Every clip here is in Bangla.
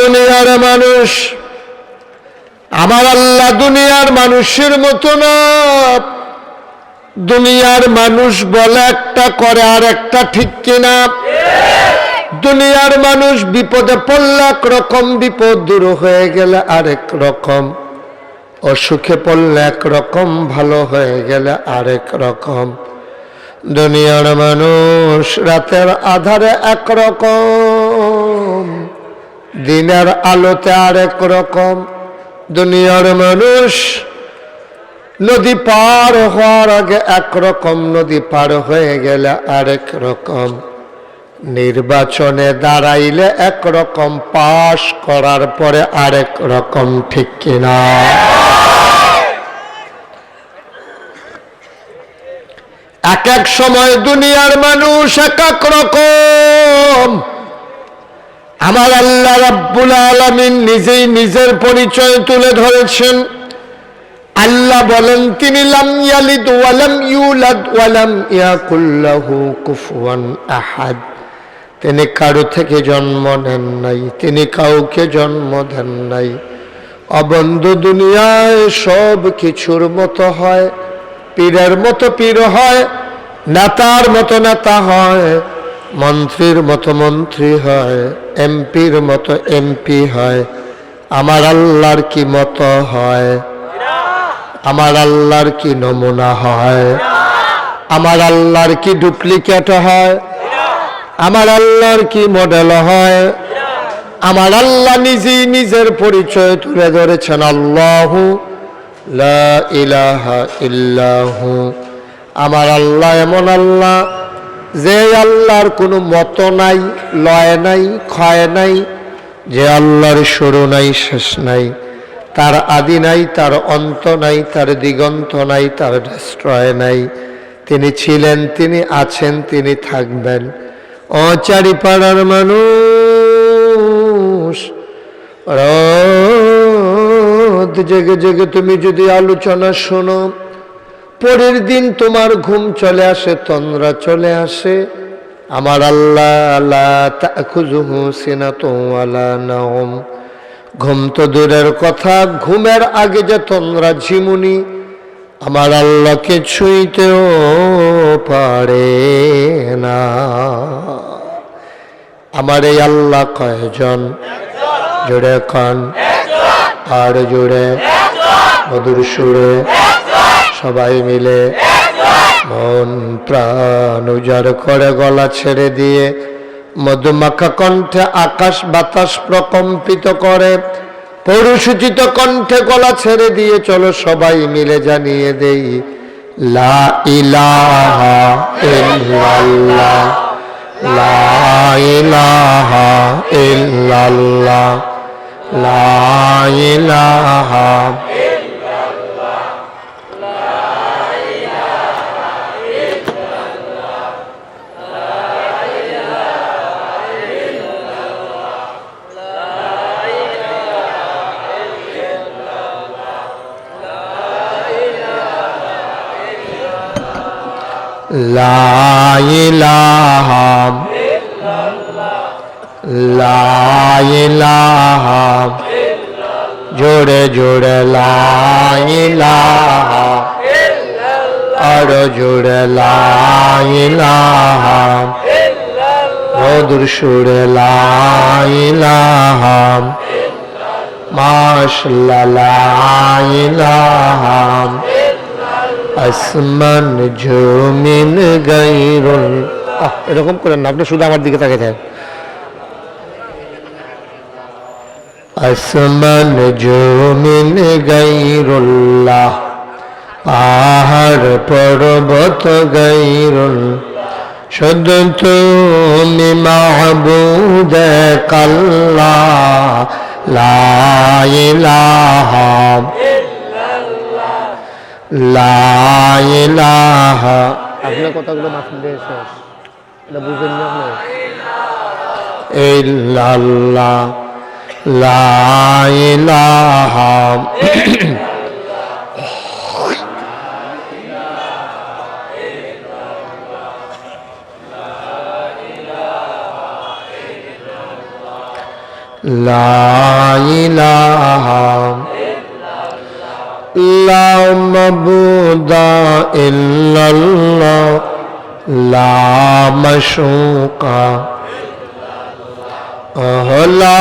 দুনিয়ার মানুষ, আমার আল্লাহ দুনিয়ার মানুষের মতো না। দুনিয়ার মানুষ বলে একটা, করে আর একটা, ঠিক কিনা? দুনিয়ার মানুষ বিপদে পড়লে একরকম, বিপদ দূর হয়ে গেলে আরেক রকম, অসুখে পড়লে একরকম, ভালো হয়ে গেলে আরেক রকম। দুনিয়ার মানুষ রাতের আধারে একরকম, দিনের আলোতে আরেক রকম। দুনিয়ার মানুষ নদী পার হওয়ার আগে একরকম, নদী পার হয়ে গেলে আরেক রকম। নির্বাচনে দাঁড়াইলে একরকম, পাশ করার পরে আরেক রকম, ঠিক কিনা? এক এক সময় দুনিয়ার মানুষ এক এক রকম। আমার আল্লাহ রাব্বুল আলামিন নিজেই নিজের পরিচয় তুলে ধরেছেন। আল্লাহ বলেন, তিনি লাম ইয়ালিদ ওয়া লাম ইউলাদ ওয়া লাম ইয়াকুল লাহু কুফুয়ান আহাদ। তিনি কারো থেকে জন্ম নেন নাই, তিনি কাউকে জন্ম দেন নাই। অবন্ধু, দুনিয়ায় সব কিছুর মতো হয়। পীরের মতো পীর হয়, নেতার মতো নেতা হয়, মন্ত্রীর মতো মন্ত্রী হয়, এমপির মতো এমপি হয়। আমার আল্লাহর কি মতো হয়? আমার আল্লাহর কি নমুনা হয়? আমার আল্লাহর কি ডুপ্লিকেট হয়? আমার আল্লাহর কি মডেল হয়? আমার আল্লাহ নিজেই নিজের পরিচয় তুলে ধরেছেন, আল্লাহু লা ইলাহা ইল্লাহু। আমার আল্লাহ এমন আল্লাহ, যে আল্লাহর কোনো মত নাই, লয় নাই, ক্ষয় নাই, যে আল্লাহর শুরু নাই, শেষ নাই, তার আদি নাই, তার অন্ত নাই, তার দিগন্ত নাই, তার ডিস্ট্রয় নাই। তিনি ছিলেন, তিনি আছেন, তিনি থাকবেন। ও চারিপাড়ার মানুষ, রাত জেগে জেগে তুমি যদি আলোচনা শোনো, পরের দিন তোমার ঘুম চলে আসে, তন্দ্রা চলে আসে। আমার আল্লাহ লা তাখুযুহু সিনাতুন ওয়ালা নাওম। ঘুম তো দূরের কথা, ঘুমের আগে যে তন্দ্রা ঝিমুনি, আমার আল্লাহকে ছুঁইতেও পারে না। আমার এই আল্লাহ কয়জন? জোরে কন, আর জোরে, মধুর সুরে, সবাই মিলে মন প্রাণ উজাড় করে গলা ছেড়ে দিয়ে মধুমাখা কণ্ঠে আকাশ বাতাস প্রকম্পিত করে, পৌরসূচিত কণ্ঠে গলা ছেড়ে দিয়ে চলো সবাই মিলে জানিয়ে দেই, লা ইলাহা ইল্লাল্লাহ, লা ইলাহা ইল্লাল্লাহ, লা ইলাহা। লা ইলাহা লা ইলাহা, জোরে জোরে লা ইলাহা, আর জোরে লা ইলাহা, মধুর সুরে লা ইলাহা, মাশাআল্লাহ লা ইলাহা। আসমান জমিন গায়রুল, এরকম করেন না, আপনি শুধু আমার দিকে তাকিয়ে থাকেন। আসমান জমিন গায়রুল্লাহ, পাহাড় পর্বত গায়রুল, শুধু তুমি মাহবুদ আল্লাহ, লা ইলাহা লা ইলাহা। আপনার কথাগুলো মাফিল দিয়ে শেষ, এটা বুঝেন না আপনি? ইল্লাল্লাহ, লা ইলাহা লা ইলাহা লা মাবুদা ইল্লাল্লাহ লা মাশুকা লা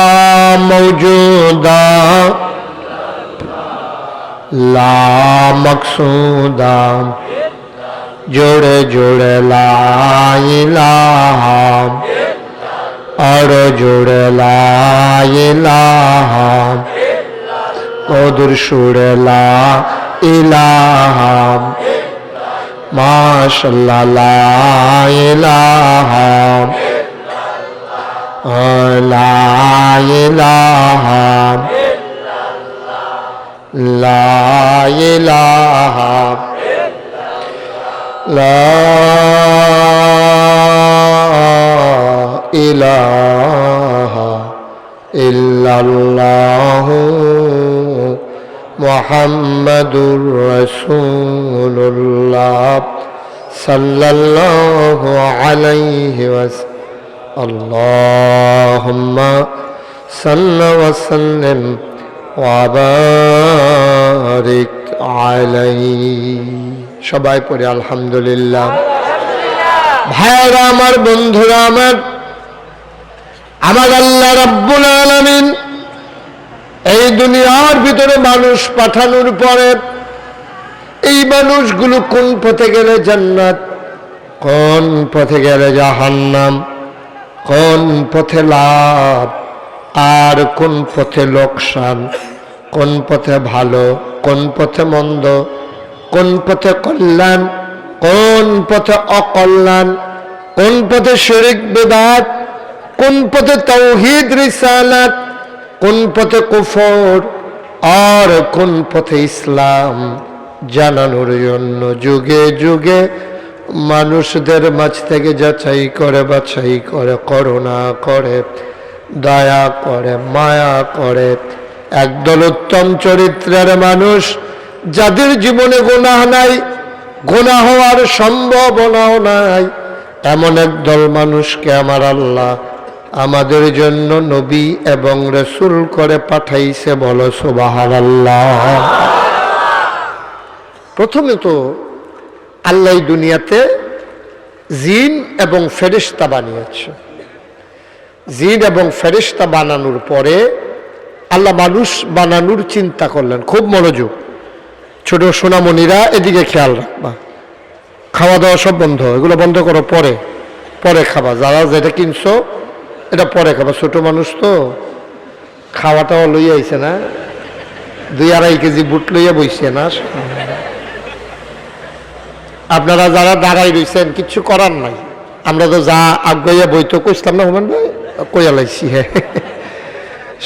মওজুদা লা মকসুদা जोड़े जोड़े ला इलाहा और जोड़े ला इलाहा मधुर सुरे ला इलाहा माशाल्लाह ला इलाहा ला इलाहा ला इलाहा لا إله إلا الله محمد رسول الله صلى الله عليه وسلم اللهم صل وسلم وبارك عليه সবাই পড়ে আলহামদুলিল্লাহ। ভাইরা আমার, বন্ধুরা আমার, আমার আল্লাহ রাব্বুল আলামিন এই দুনিয়ার ভিতরে মানুষ পাঠানোর পরে এই মানুষগুলো কোন পথে গেলে জান্নাত, কোন পথে গেলে জাহান্নাম, কোন পথে লাভ আর কোন পথে লোকসান, কোন পথে ভালো, কোন পথে মন্দ, কোন পথে কল্যাণ, কোন পথে অকল্যাণ, কোন পথে শিরক বিদআত, কোন পথে তাওহীদ রিসালাত, কোন পথে কুফর আর কোন পথে ইসলাম জানানোর জন্য যুগে যুগে মানুষদের মাঝ থেকে যাচাই করে বাছাই করে, করুণা করে, দয়া করে, মায়া করে একদল উত্তম চরিত্রের মানুষ যাদের জীবনে গুনাহ নাই, গুনাহ হওয়ার সম্ভাবনাও নাই, এমন একদল মানুষকে আমার আল্লাহ আমাদের জন্য নবী এবং রাসূল করে পাঠাইছে। বলো সুবহানাল্লাহ। প্রথমে তো আল্লাহ দুনিয়াতে জিন এবং ফেরেশতা বানিয়েছে। জিন এবং ফেরেশতা বানানোর পরে আল্লাহ মানুষ বানানোর চিন্তা করলেন। খুব মনোযোগ, ছোট সোনামণিরা এদিকে খেয়াল রাখবা। খাওয়া দাওয়া সব বন্ধ, এগুলো বন্ধ করো, পরে পরে খাবা। যারা যেটা কিনছো এটা পরে খাবা, ছোট মানুষ তো খাওয়াটাও লইয়া আইছে না, 2-2.5 কেজি বুট লইয়া বইছে না। আপনারা যারা দাঁড়াই রয়েছেন কিচ্ছু করার নাই, আমরা তো যা আগাইয়া বই তো কইছিলাম না হুমান ভাই, কইয়া লাইছি। হ্যাঁ,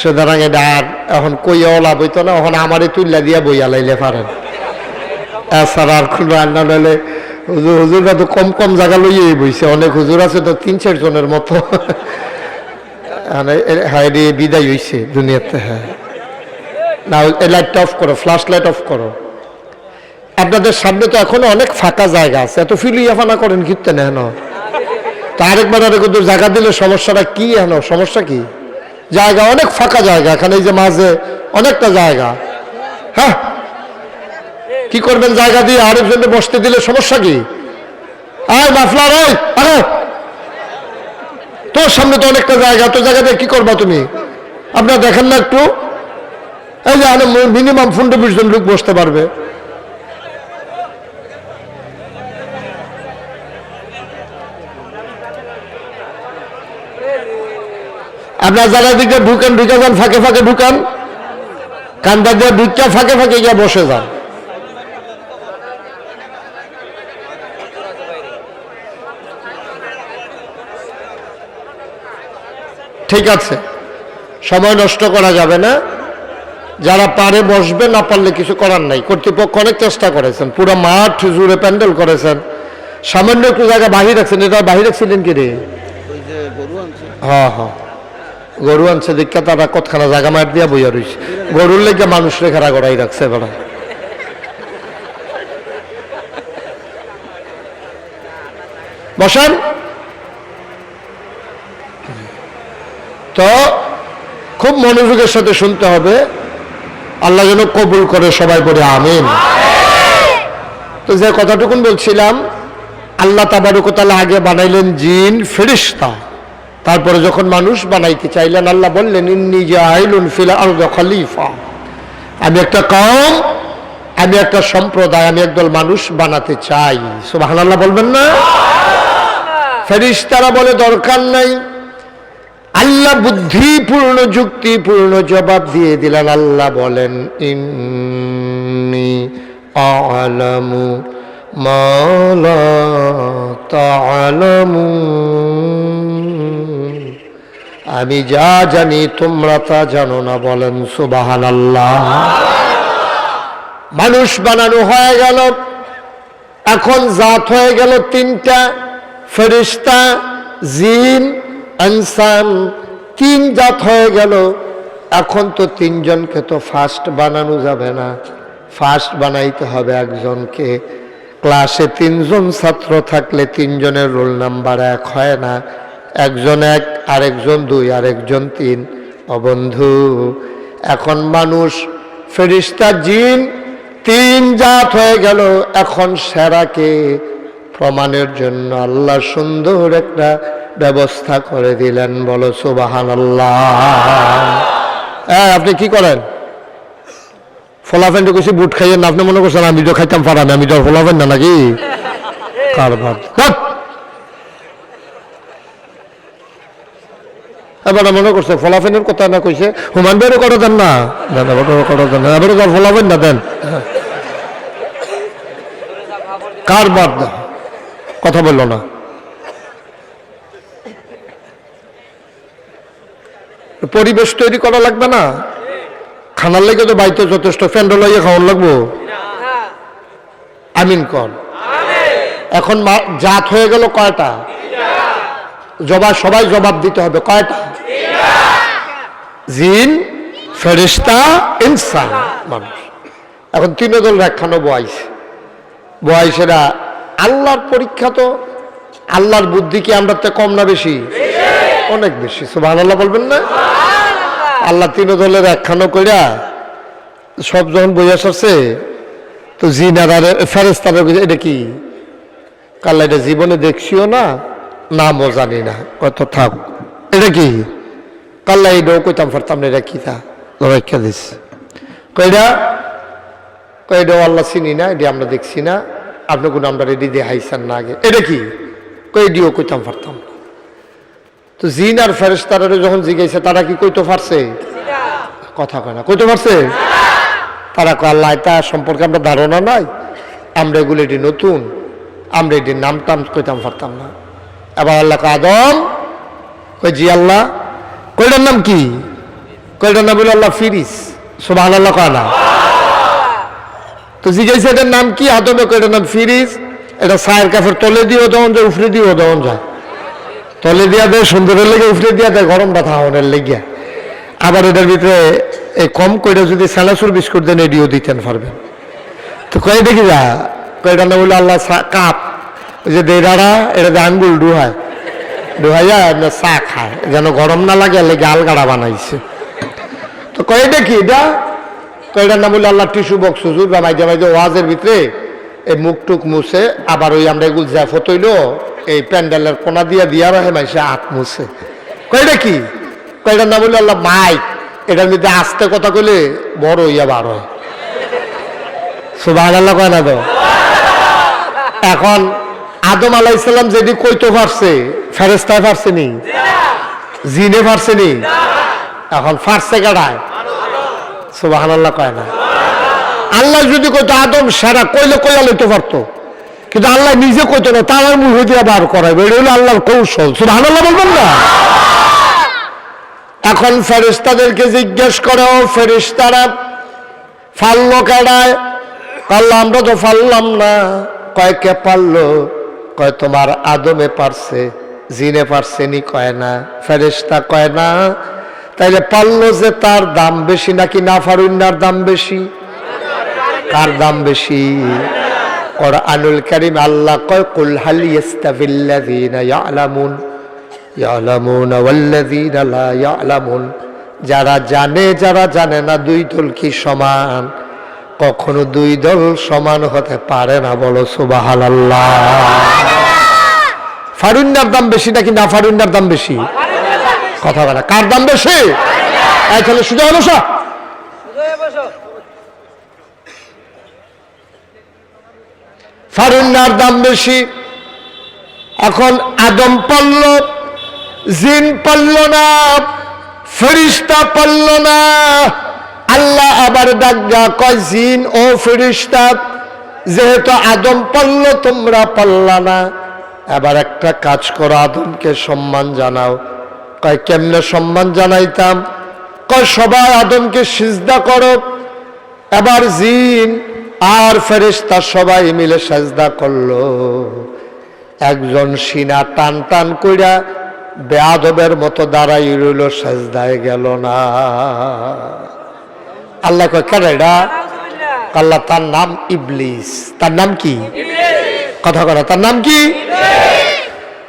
সুতরাং এটা আর এখন কইয়াও লাভ হইতো না, এখন আমারে তুল্লা দিয়া বইয়া লাইলে পারেন। এছাড়া আর কোনো রান্না লইলে হুজুররা তো কম কম জায়গা লইয়াই বইছে, অনেক হুজুর আছে তো 3-4 জনের মতো। হ্যাঁ, বিদায় হইছে দুনিয়াতে। হ্যাঁ না, এই লাইটটা অফ করো, ফ্ল্যাশ লাইট অফ করো। আপনাদের সামনে তো এখনো অনেক ফাঁকা জায়গা আছে, এত ফিলিয়াফানা করেন কীর্তেন হেন। তা আরেকবার আরেকদূর জায়গা দিলে সমস্যাটা কি হেন, সমস্যা কি? জায়গা অনেক ফাঁকা জায়গা, এখানে এই যে মাঝে অনেকটা জায়গা। হ্যাঁ, কি করবেন জায়গা দিয়ে আরেকজনে বসতে দিলে সমস্যা কি? আয় মাফলার, আরে তোর সামনে তো অনেকটা জায়গা, তো জায়গা দিয়ে কি করবা তুমি? আপনারা দেখেন না একটু, এই যে মিনিমাম 15-20 জন লোক বসতে পারবে। আপনার যারা দিকে ঢুকেন, ঢুকে যান, ফাঁকে ফাঁকে ঢুকান, কান্দা দিয়ে ঢুকটা ফাঁকে ফাঁকে গিয়ে বসে যান। ঠিক আছে, সময় নষ্ট করা যাবে না। যারা পারে বসবে, না পারলে কিছু করার নাই। কর্তৃপক্ষ অনেক চেষ্টা করেছেন, পুরো মাঠ জুড়ে প্যান্ডেল করেছেন, সামান্য একটু জায়গা বাহির রাখছেন। এটা বাহির রাখছিলেন কি রে? হ্যাঁ হ্যাঁ, গরু আনছে দেখে তারা কতখানা জায়গা মাঠ দিয়া বইয়া রয়েছে। গরুর লেগে মানুষ রেখারা গড়াই রাখছে। এবার বসান। তো খুব মনোযোগের সাথে শুনতে হবে, আল্লাহ যেন কবুল করে, সবাই বলে আমিন। তো যে কথাটুকুন বলছিলাম, আল্লাহ তাবারক ওয়া তাআলা আগে বানাইলেন জিন ফেরেশতা, তারপরে যখন মানুষ বানাইতে চাইলেন আল্লাহ বললেন ইন্নী জাইলুন ফিল আরদি খলিফা, আমি একটা কওম, আমি একটা সম্প্রদায়, আমি একদল মানুষ বানাতে চাই। সুবহানাল্লাহ বলবেন না? ফেরেশতারা বলে দরকার নাই। আল্লাহ বুদ্ধিপূর্ণ যুক্তিপূর্ণ জবাব দিয়ে দিলেন। আল্লাহ বলেন ইন্নী আ'লামু মা লা তা'লামুন, আমি যা জানি তোমরা তা জানো না। বলেন সুবহানাল্লাহ। মানুষ বানানো হয়ে গেল, এখন জাত হয়ে গেল তিনটা, ফেরেশতা, জিন, ইনসান, তিন জাত হয়ে গেল। এখন তো তিনজনকে তো ফার্স্ট বানানো যাবে না, ফার্স্ট বানাইতে হবে একজনকে। ক্লাসে তিনজন ছাত্র থাকলে তিনজনের রোল নাম্বার এক হয় না, একজন এক, আরেকজন দুই, আরেকজন তিন। ও বন্ধু, এখন মানুষ, ফেরেশতা, জিন, তিন জাত হয়ে গেল। এখন সেরাকে প্রমাণের জন্য আল্লাহ সুন্দর একটা ব্যবস্থা করে দিলেন। বলো সুবহানাল্লাহ। আপনি কি করেন? ফলাফেন তো কিছু বুট খাইয়েন না, আপনি মনে করছেন আমি তো খাইতাম পারা না, আমি তো ফলাফেন না নাকি? কারবার এবার মনে করছে ফলাফেনের কথা না কইছে, হুমান বেরো করে দেন না, করে দেন না, এবারে ফলাফেন না দেন। কারবার কথা বললো না। পরিবেশ তৈরি করা লাগবে না? খানার লেগে তো বাইতে যথেষ্ট, ফ্যান্ড লাইয়ে খাওয়ার লাগবো। আমিন কন। এখন জাত হয়ে গেল কয়টা? সবাই জবাব দিতে হবে, কয়টা? জিন, ফেরেশতা, ইনসান, মানুষ। এখন তিন দল একখানো বয়সেরা আল্লাহর পরীক্ষা। তো আল্লাহর বুদ্ধি কি আমরা তো কম না বেশি? অনেক বেশি। সুবহানাল্লাহ বলবেন না? আল্লাহ তিন দলের একখানো কইরা সব যখন বইয়া আসছে, তো জিন আর ফেরেশতারা এটা কি? কাল্লা এটা জীবনে দেখছিও না, নামও জানি না, কত থাক, এটা কি? কাল্লা এটাও কইতাম পারতাম না, এটা কি? তা রক্ষা দিস কইটাও আল্লাহ চিনি না, এটি আমরা দেখছি না, আপনি কোনো আমরা রেডি দেখাইছেন না আগে, এটা কি? কইডিও কইতাম পারতাম। তো জিন আর ফেরেশতারা যখন জিজ্ঞাসা, তারা কি কইতে পারছে? কথা কয় না, কইতে পারছে? তারা কয় আল্লাহ এটা সম্পর্কে আমরা ধারণা নাই, আমরা এগুলো এটি নতুন, আমরা এটির নাম টাম কইতাম পারতাম না। এবার আল্লাহ আদম কই জি আল্লাহ, কয়টার নাম কি? কয়টার নাম বলে আল্লাহ ফিরিস। সুবহানাল্লাহ কয় না? তো জিজ্ঞাসা এটার নাম কি? আদমে কয়টার নাম ফিরিস। এটা সায়ের কাফের তলে দিয়েও দেওয়ান যায়, উফরে দিয়েও দেওয়ান যায়। তলে দিয়া দেয় সুন্দরের লেগে, উফরে দিয়া দেয় গরমটা থাহনের লেগিয়া। আবার এটার ভিতরে এই কম কইটা যদি সালাসুর বিস্কুট দেন, এডিও দিতেন পারবেন। তো কয়ে দেখি যা, কয়টা না বলে আল্লাহ কাপ, ওই যে দেড়ারা, এটা দিয়ে আঙ্গুল ডুহাইয়া চা খায়, যেন গরম না লাগে, লেগে আলগাড়া বানাইছে। তো কয়ে দেখি এটা, কয়টা না বলে আল্লাহ টিস্যু বক্স হুজুর বা মাইজে মাইজে ওয়াজের ভিতরে এই মুখ টুক মুছে, আবার ওই আমরা এগুলো যা ফতইল এই প্যান্ডেলের কোনা দিয়া রাখে মাইসে হাত মুছে। কয়টা কি? কয়টা না বলে আল্লাহ মাইক, এটার মধ্যে আস্তে কথা কইলে বড় হইয়া বার হয়। সুবহানাল্লাহ কয় না? তো এখন আদম আলাইহিস সালাম যেটি কইতে পারছে, ফেরেশতায় পারছে নি? জিনে পারছে নি? এখন ফারছে কাটায়? সুবহানাল্লাহ কয় না? আল্লাহ যদি কইতো আদম সেরা, কইলে কইয়া লইতে পারতো, কিন্তু আল্লাহ নিজে কইতো না, তার মুখে দিয়ে বার করাইবে। এটা হলো আল্লাহর কৌশল। সুবহানাল্লাহ বলবেন না? এখন ফেরেশতাদেরকে জিজ্ঞেস করো, ফেরেশতারা ফাললো কাটায়? আল্লাহ আমরা তো ফাললাম না। কয় কে পারলো? কয় তোমার আদমে পারছে, জিনে পারছে নি? কয় না। ফেরেশতা কয় না। তাইলে পারলো যে তার দাম বেশি নাকি নাফারুন্নার দাম বেশি? কার দাম বেশি? কুরআনুল কারীম আল্লাহ কয় কুল হাল ইয়াস্তাবিল্লাযীনা ইয়ালামুন ওয়াল্লাযীনা লা ইয়ালামুন, যারা জানে যারা জানে না দুই দল কি সমান? কখনো দুই দল সমান হতে পারে না। বলো সুবহানাল্লাহ। ফারুন্নার দাম বেশি নাকি না ফারুন্নার দাম বেশি? কথা বলা কার দাম বেশি? তাহলে সোজা বসো। ফারুন্নার দাম বেশি। এখন আদম পারল, জিন পারল না, ফেরেশতা পারল না। আল্লাহ আবার ডাক দেয়া কয় জিন ও ফেরেশতা, যেহেতু আদম পারল তোমরা পারলা না, এবার একটা কাজ করো, আদমকে সম্মান জানাও। কয় কেমনে সম্মান জানাইতাম? কয় সবাই আদমকে সিজদা করো। এবার জিন আর ফেরেশতা সবাই মিলে সিজদা করলো। একজন সিনা টান টান কইরা বেয়াদবের মতো দাঁড়াই রইল, সিজদায় গেল না। আল্লাহ কয় কেন এটা? আল্লাহ তার নাম ইবলিস। তার নাম কি? কথা কথা তার নাম কি?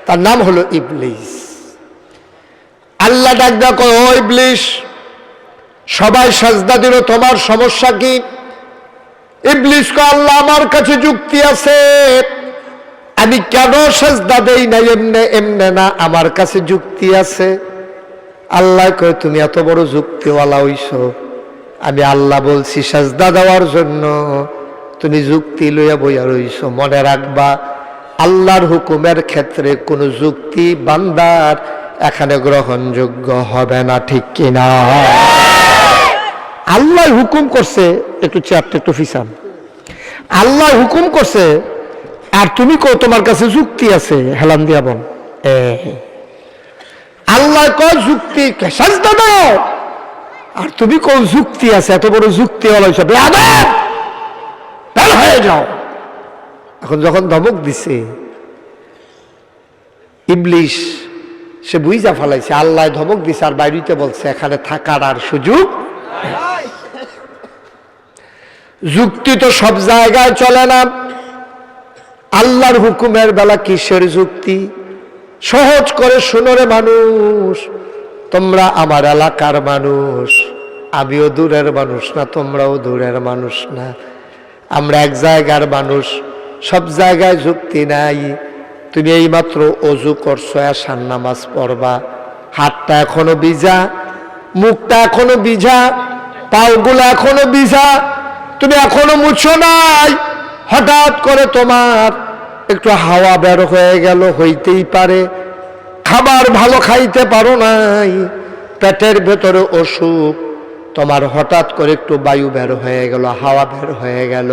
তার নাম হলো ইবলিস। আল্লাহ ডাক দেয়া কয় ও ইবলিস, সবাই সাজদা দিল, তোমার সমস্যা কি? ইবলিস কয় আল্লাহ আমার কাছে যুক্তি আছে, আমি কেন সাজদা দেই না এমনে এমনে না, আমার কাছে যুক্তি আছে। আল্লাহ কয় তুমি এত বড় যুক্তিওয়ালা হইছো, আমি আল্লাহ বলছি সাজদা দেওয়ার জন্য, তুমি যুক্তি লইয়া বইয়া রইছো। মনে রাখবা আল্লাহর হুকুমের ক্ষেত্রে কোনো যুক্তি বান্দার এখানে গ্রহণযোগ্য হবে না, ঠিক কিনা? আল্লাহ হুকুম করছে, একটু চেয়ারটা একটু ফিসান। আল্লাহ হুকুম করছে আর তুমি কো তোমার কাছে যুক্তি আছে, হেলান দিয়া বল। আল্লাহ কয় যুক্তি সাজদা দাও, আর তুমি কো যুক্তি আছে, এত বড় যুক্তি হলাইছো, বেয়াদব বের হয়ে যাও। এখন যখন ধমক দিছে ইবলিস, সে বুঝা ফেলাইছে আল্লাহ ধমক দিছে আর বাইরেতে বলছে এখানে থাকার আর সুযোগ। যুক্তি তো সব জায়গায় চলে না, আল্লাহর হুকুমের বেলা কিসের যুক্তি? সহজ করে শুনো রে মানুষ, তোমরা আমার এলাকার মানুষ, আমিও দূরের মানুষ না, তোমরাও দূরের মানুষ না, আমরা এক জায়গার মানুষ, সব জায়গায় যুক্তি নাই। তুমি এইমাত্র অজু করছো, এশার নামাজ পড়বা, হাতটা এখনো ভিজা, মুখটা এখনো ভিজা, পাওগুলো এখনো ভিজা, তুমি এখনো মুছো নাই। হঠাৎ করে তোমার একটু হাওয়া বের হয়ে গেল, হইতেই পারে। খাবার ভালো খাইতে পারো নাই, পেটের ভেতরে অসুখ, তোমার হঠাৎ করে একটু বায়ু বের হয়ে গেল, হাওয়া বের হয়ে গেল।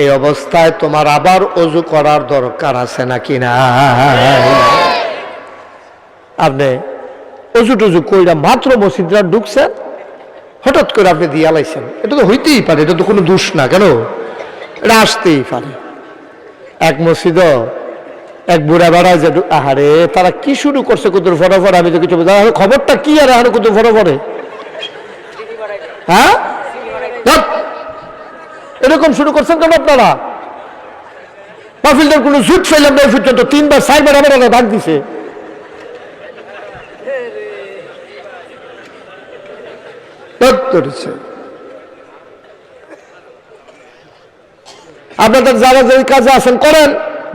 এই অবস্থায় তোমার আবার অজু করার দরকার আছে নাকি না? আপনি অজু টজু কইরা মাত্র মসজিদরা ঢুকছেন, হঠাৎ করে আপনি দিয়া লাইছেন, এটা তো হইতেই পারে, এটা তো কোনো দোষ না, কেন? এটা আসতেই পারে। এক মসজিদ এক বুড়া বেড়ায় যে, আহারে তারা কি শুরু করছে কত ফটাফট, আমি তো কিছু খবরটা কি আর এখন কত ফটাফটে, হ্যাঁ এরকম শুরু করছেন কেন আপনারা? মাহফিলটার কোনো জুট ফেলাম না, পর্যন্ত 3বার 4বার আবার ডাক দিছে। আপনাদের যারা যে কাজে আছেন করেন,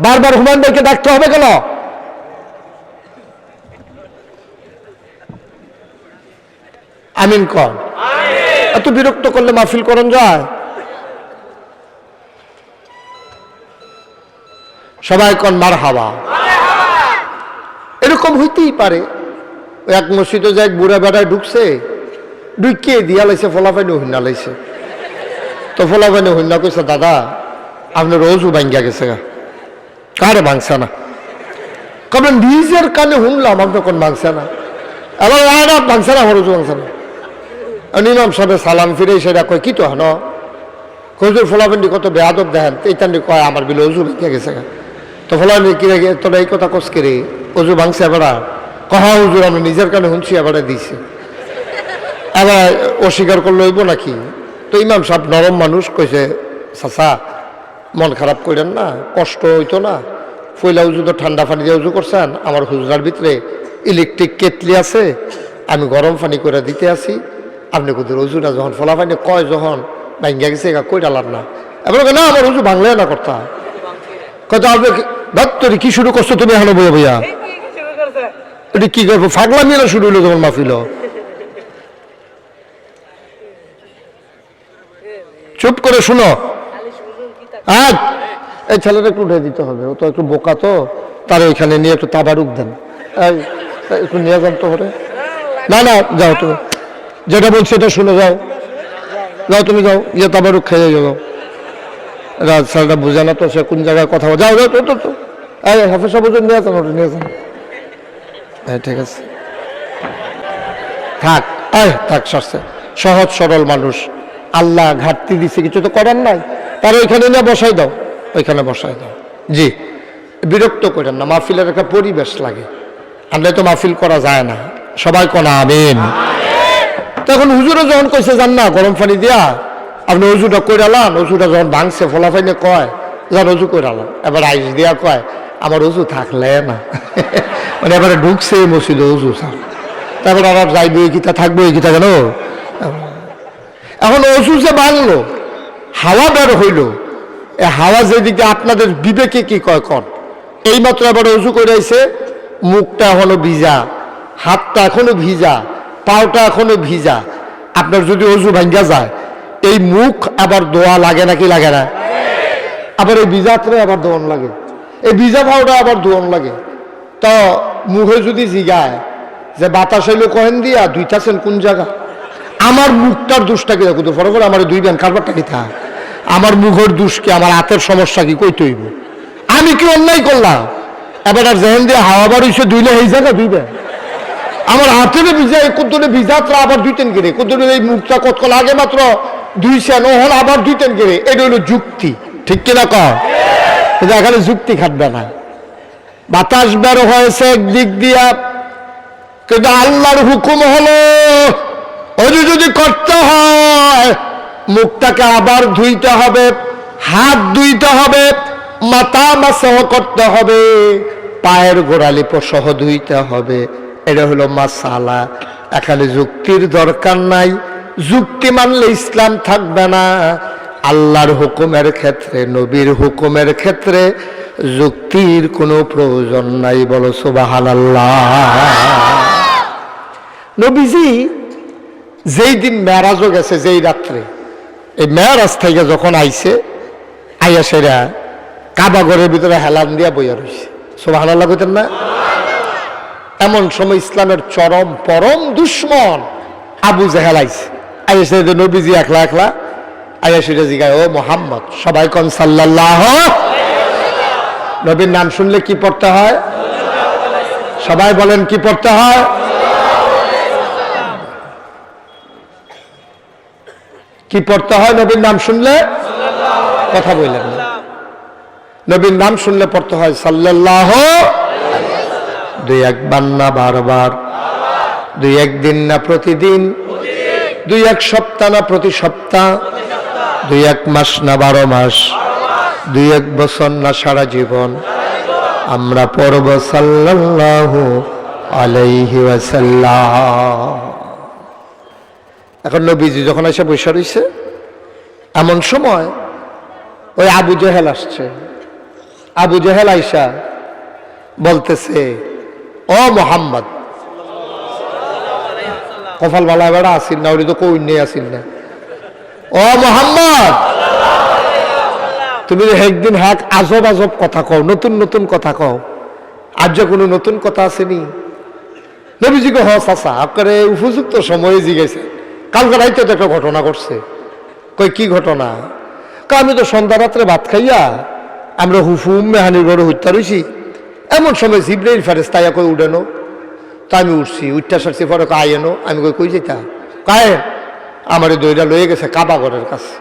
বারবার হুমায়ুন ভাইকে ডাকতে হবে কেন? আমিন কর। এত বিরক্ত করলে মাহফিল করন যায়? সবাই কন মারহাবা। এরকম হইতেই পারে। এক মসজিদে যাই বুড়া বেড়ায় ঢুকছে, ঢুকিয়ে দিয়া লাইছে, ফলাফাইনে হইনা লাইছে। তো ফলাফাইনে হইনা কইছে দাদা আপনার রোজও ভাঙ্গিয়া গেছে গা। কারে ভাঙছে না? কবে নিজের কানে শুনলাম আপনার কোন ভাঙছে না, আবার ভাঙছে না, আমার রোজু ভাঙছে না। ইমাম সাহেব সালাম ফিরে সেটা কয় কি তো হন হজুর ফলাফেন্ডি কত বেয়াদব দেখেন, এইটান্ডি কয় আমার বিলে অজু ভেঙে গেছে গা। তো ফলাফেন্ডি কিনে গিয়ে তোরা এই কথা কস করে অজু ভাঙছে, এবার কহা হুজুর আমরা নিজের কানে শুনছি, এবার দিয়েছি, এবার অস্বীকার করলে হইব নাকি? তো ইমাম সাহেব নরম মানুষ কইছে চাচা মন খারাপ করেন না, কষ্ট হইতো না, পয়লা উজু তো ঠান্ডা পানি দিয়ে উজু করছেন, আমার হুজরার ভিতরে ইলেকট্রিক কেটলি আছে, আমি গরম পানি করে দিতে আসি, আপনি কোথায় রজুটা যখন ফলাফানি কয় যখন ভাঙ্গা গেছে কই ডালার না, এবার না আমার রজু বাংলা না করতা কত আপনি দত্তরি কি শুরু করছো তুমি এখনো বইয়া বইয়া এটা কি করবো ফাগলামি না শুরু হলো তোমার মাহফিল? চুপ করে শুনো। হ্যাঁ এই ছেলেটা একটু উঠে দিতে হবে, ও তো একটু বোকা, তো তার ওইখানে নিয়ে একটু তাবারুক দেন, একটু নিয়ে যান তো হরে। না না যাও তুমি, যেটা বলছি এটা শুনে যাও, যাও তুমি যাও, ইয়ে তাবারুক খেয়ে যাও। রাজ ছেলেটা বুঝে না তো, সে কোন জায়গায় কথা বল, যাও যাও তো তো এই হাফেজ সাহেব নিয়ে যান, ওটা নিয়ে যান। হ্যাঁ ঠিক আছে থাক, থাক সরছে, সহজ সরল মানুষ, আল্লাহ ঘাটতি দিচ্ছে, কিছু তো করার নাই, তার ওইখানে নিয়ে বসাই দাও, ওইখানে বসাই দাও। জি বিরক্ত করেন না, মাহফিলের একটা পরিবেশ লাগে, আনলে তো মাহফিল করা যায় না। সবাই কোনা আমিন। তখন হুজুরে যখন কইছে যান না গরম পানি দিয়া আপনি অজুটা করে আলান, অজুটা যখন ভাঙছে ফলাফাইনে কয় যান অজু করে আলান, এবার আইস দিয়া কয় আমার অজু থাকলে না মানে এবারে ঢুকছে মসজিদে অজু স্যার, তারপরে আবার যাইবে এই গীতা থাকবো এই গীতা কেন। এখন অজু যে ভাঙলো, হাওয়া বের হইল, এ হাওয়া যেদিকে আপনাদের বিবেকে কি কয় কর, এইমাত্র আবার অজু করে আইছে, মুখটা এখনো ভিজা, হাতটা এখনো ভিজা, পাওটা এখনো ভিজা, আপনার যদি অজু ভাঙ্গা যায় এই মুখ আবার দোয়া লাগে নাকি লাগে না? আবার এই ভিজাত্রে আবার দোয়ান লাগে, এই ভিজা পাওটা আবার দোয়ান লাগে। তো মুখে যদি জিগায় যে বাতাস হইলো কহেন দিয়া দুইটাছেন কোন জায়গা, আমার মুখটার দোষটা কি দেখো তো ফরক আমার দুই ব্যান কারবারটা কি থা, আমার মুখের দোষ কি, আমার হাতের সমস্যা কি, কই তৈব আমি কি অন্যায় করলাম? এবার আর জেহেন দিয়ে হাওয়া বার হইছে দুইলে এই জায়গা দুই ব্যান, আমার হাতের ভিজা কতটা ভিজাত্রা আবার দুইতেন গেলে কতটা এই মুখটা কতক্ষণ আগে মাত্র দুইছেন ওহন আবার দুইতেন গেলে, এটা হইলো যুক্তি, ঠিক কিনা কর? এখানে যুক্তি খাটবে না। বাতাস বের হয়েছে একদিক দিয়া, কিন্তু আল্লাহর হুকুম হলো অজু যদি করতে হয় মুখটাকে আবার ধুইতে হবে, হাত ধুইতে হবে, মাথা মাসহ করতে হবে, পায়ের গোড়ালি সহ ধুইতে হবে। এটা হলো মাসালা। এখানে যুক্তির দরকার নাই, যুক্তি মানলে ইসলাম থাকবে না। আল্লাহর হুকুমের ক্ষেত্রে, নবীর হুকুমের ক্ষেত্রে যুক্তির কোনো প্রয়োজন নাই, বলো সুবহানাল্লাহ। নবীজি যেই দিন মেরাজও গেছে, যেই রাত্রে, এই মেরাজ থেকে যখন আইছে, আইয়া সেরা কাবা ঘরের ভিতরে হেলান দিয়া বইয়া রয়েছে, সুবহানাল্লাহ কইতেন না? এমন সময় ইসলামের চরম পরম দুশ্মন আবু জেহেল আইছে, আইয়া সেটা নবীজি একলা একলা আইয়া সেটা জিগায়, ও মোহাম্মদ, সবাই কোন সাল্লাল্লাহু, নবীর নাম শুনলে কি পড়তে হয়? সবাই বলেন কি পড়তে হয়? কি পড়তে হয় নবীর নাম শুনলে? কথা বললেন না, নবীর নাম শুনলে পড়তে হয় সাল্লাল্লাহু, দুই একবার না বারবার, দুই একদিন না প্রতিদিন, দুই এক সপ্তাহ না প্রতি সপ্তাহ, দুই এক মাস না 12 মাস, দুই এক বছর না সারা জীবন আমরা পড়ব সাল্লাল্লাহু আলাইহি ওয়াসাল্লাম। এখন নবীজি যখন এসে বসে রয়েছে, এমন সময় ওই আবু জেহেল আসছে। আবু জেহেল আইসা বলতেছে, ও মোহাম্মদ, কপাল বালা বেড়া আসিল না, ওই তো কই নেই আসিল না, ও মোহাম্মদ, তুমি একদিন হ্যাক আজব আজব কথা কও, নতুন নতুন কথা কও, আজ যে কোনো নতুন কথা আসেনি? নবীজিকে হ চাচা আপনারে উপযুক্ত সময়ে জিগেছে, কালকে রাইতে তো একটা ঘটনা ঘটছে। কই কি ঘটনা? আমি তো সন্ধ্যা রাত্রে ভাত খাইয়া আমরা হুফুম মেহানির ঘরে হত্যা রয়েছি, এমন সময় জিবরাইল ফেরেশতা আইয়া কই উঠেনো, তা আমি উঠছি, উঠটা সারছি, পরে আয়েনো, আমি কই যেতা কায়ে আমার দইটা লয়ে গেছে কাবা ঘরের কাছে।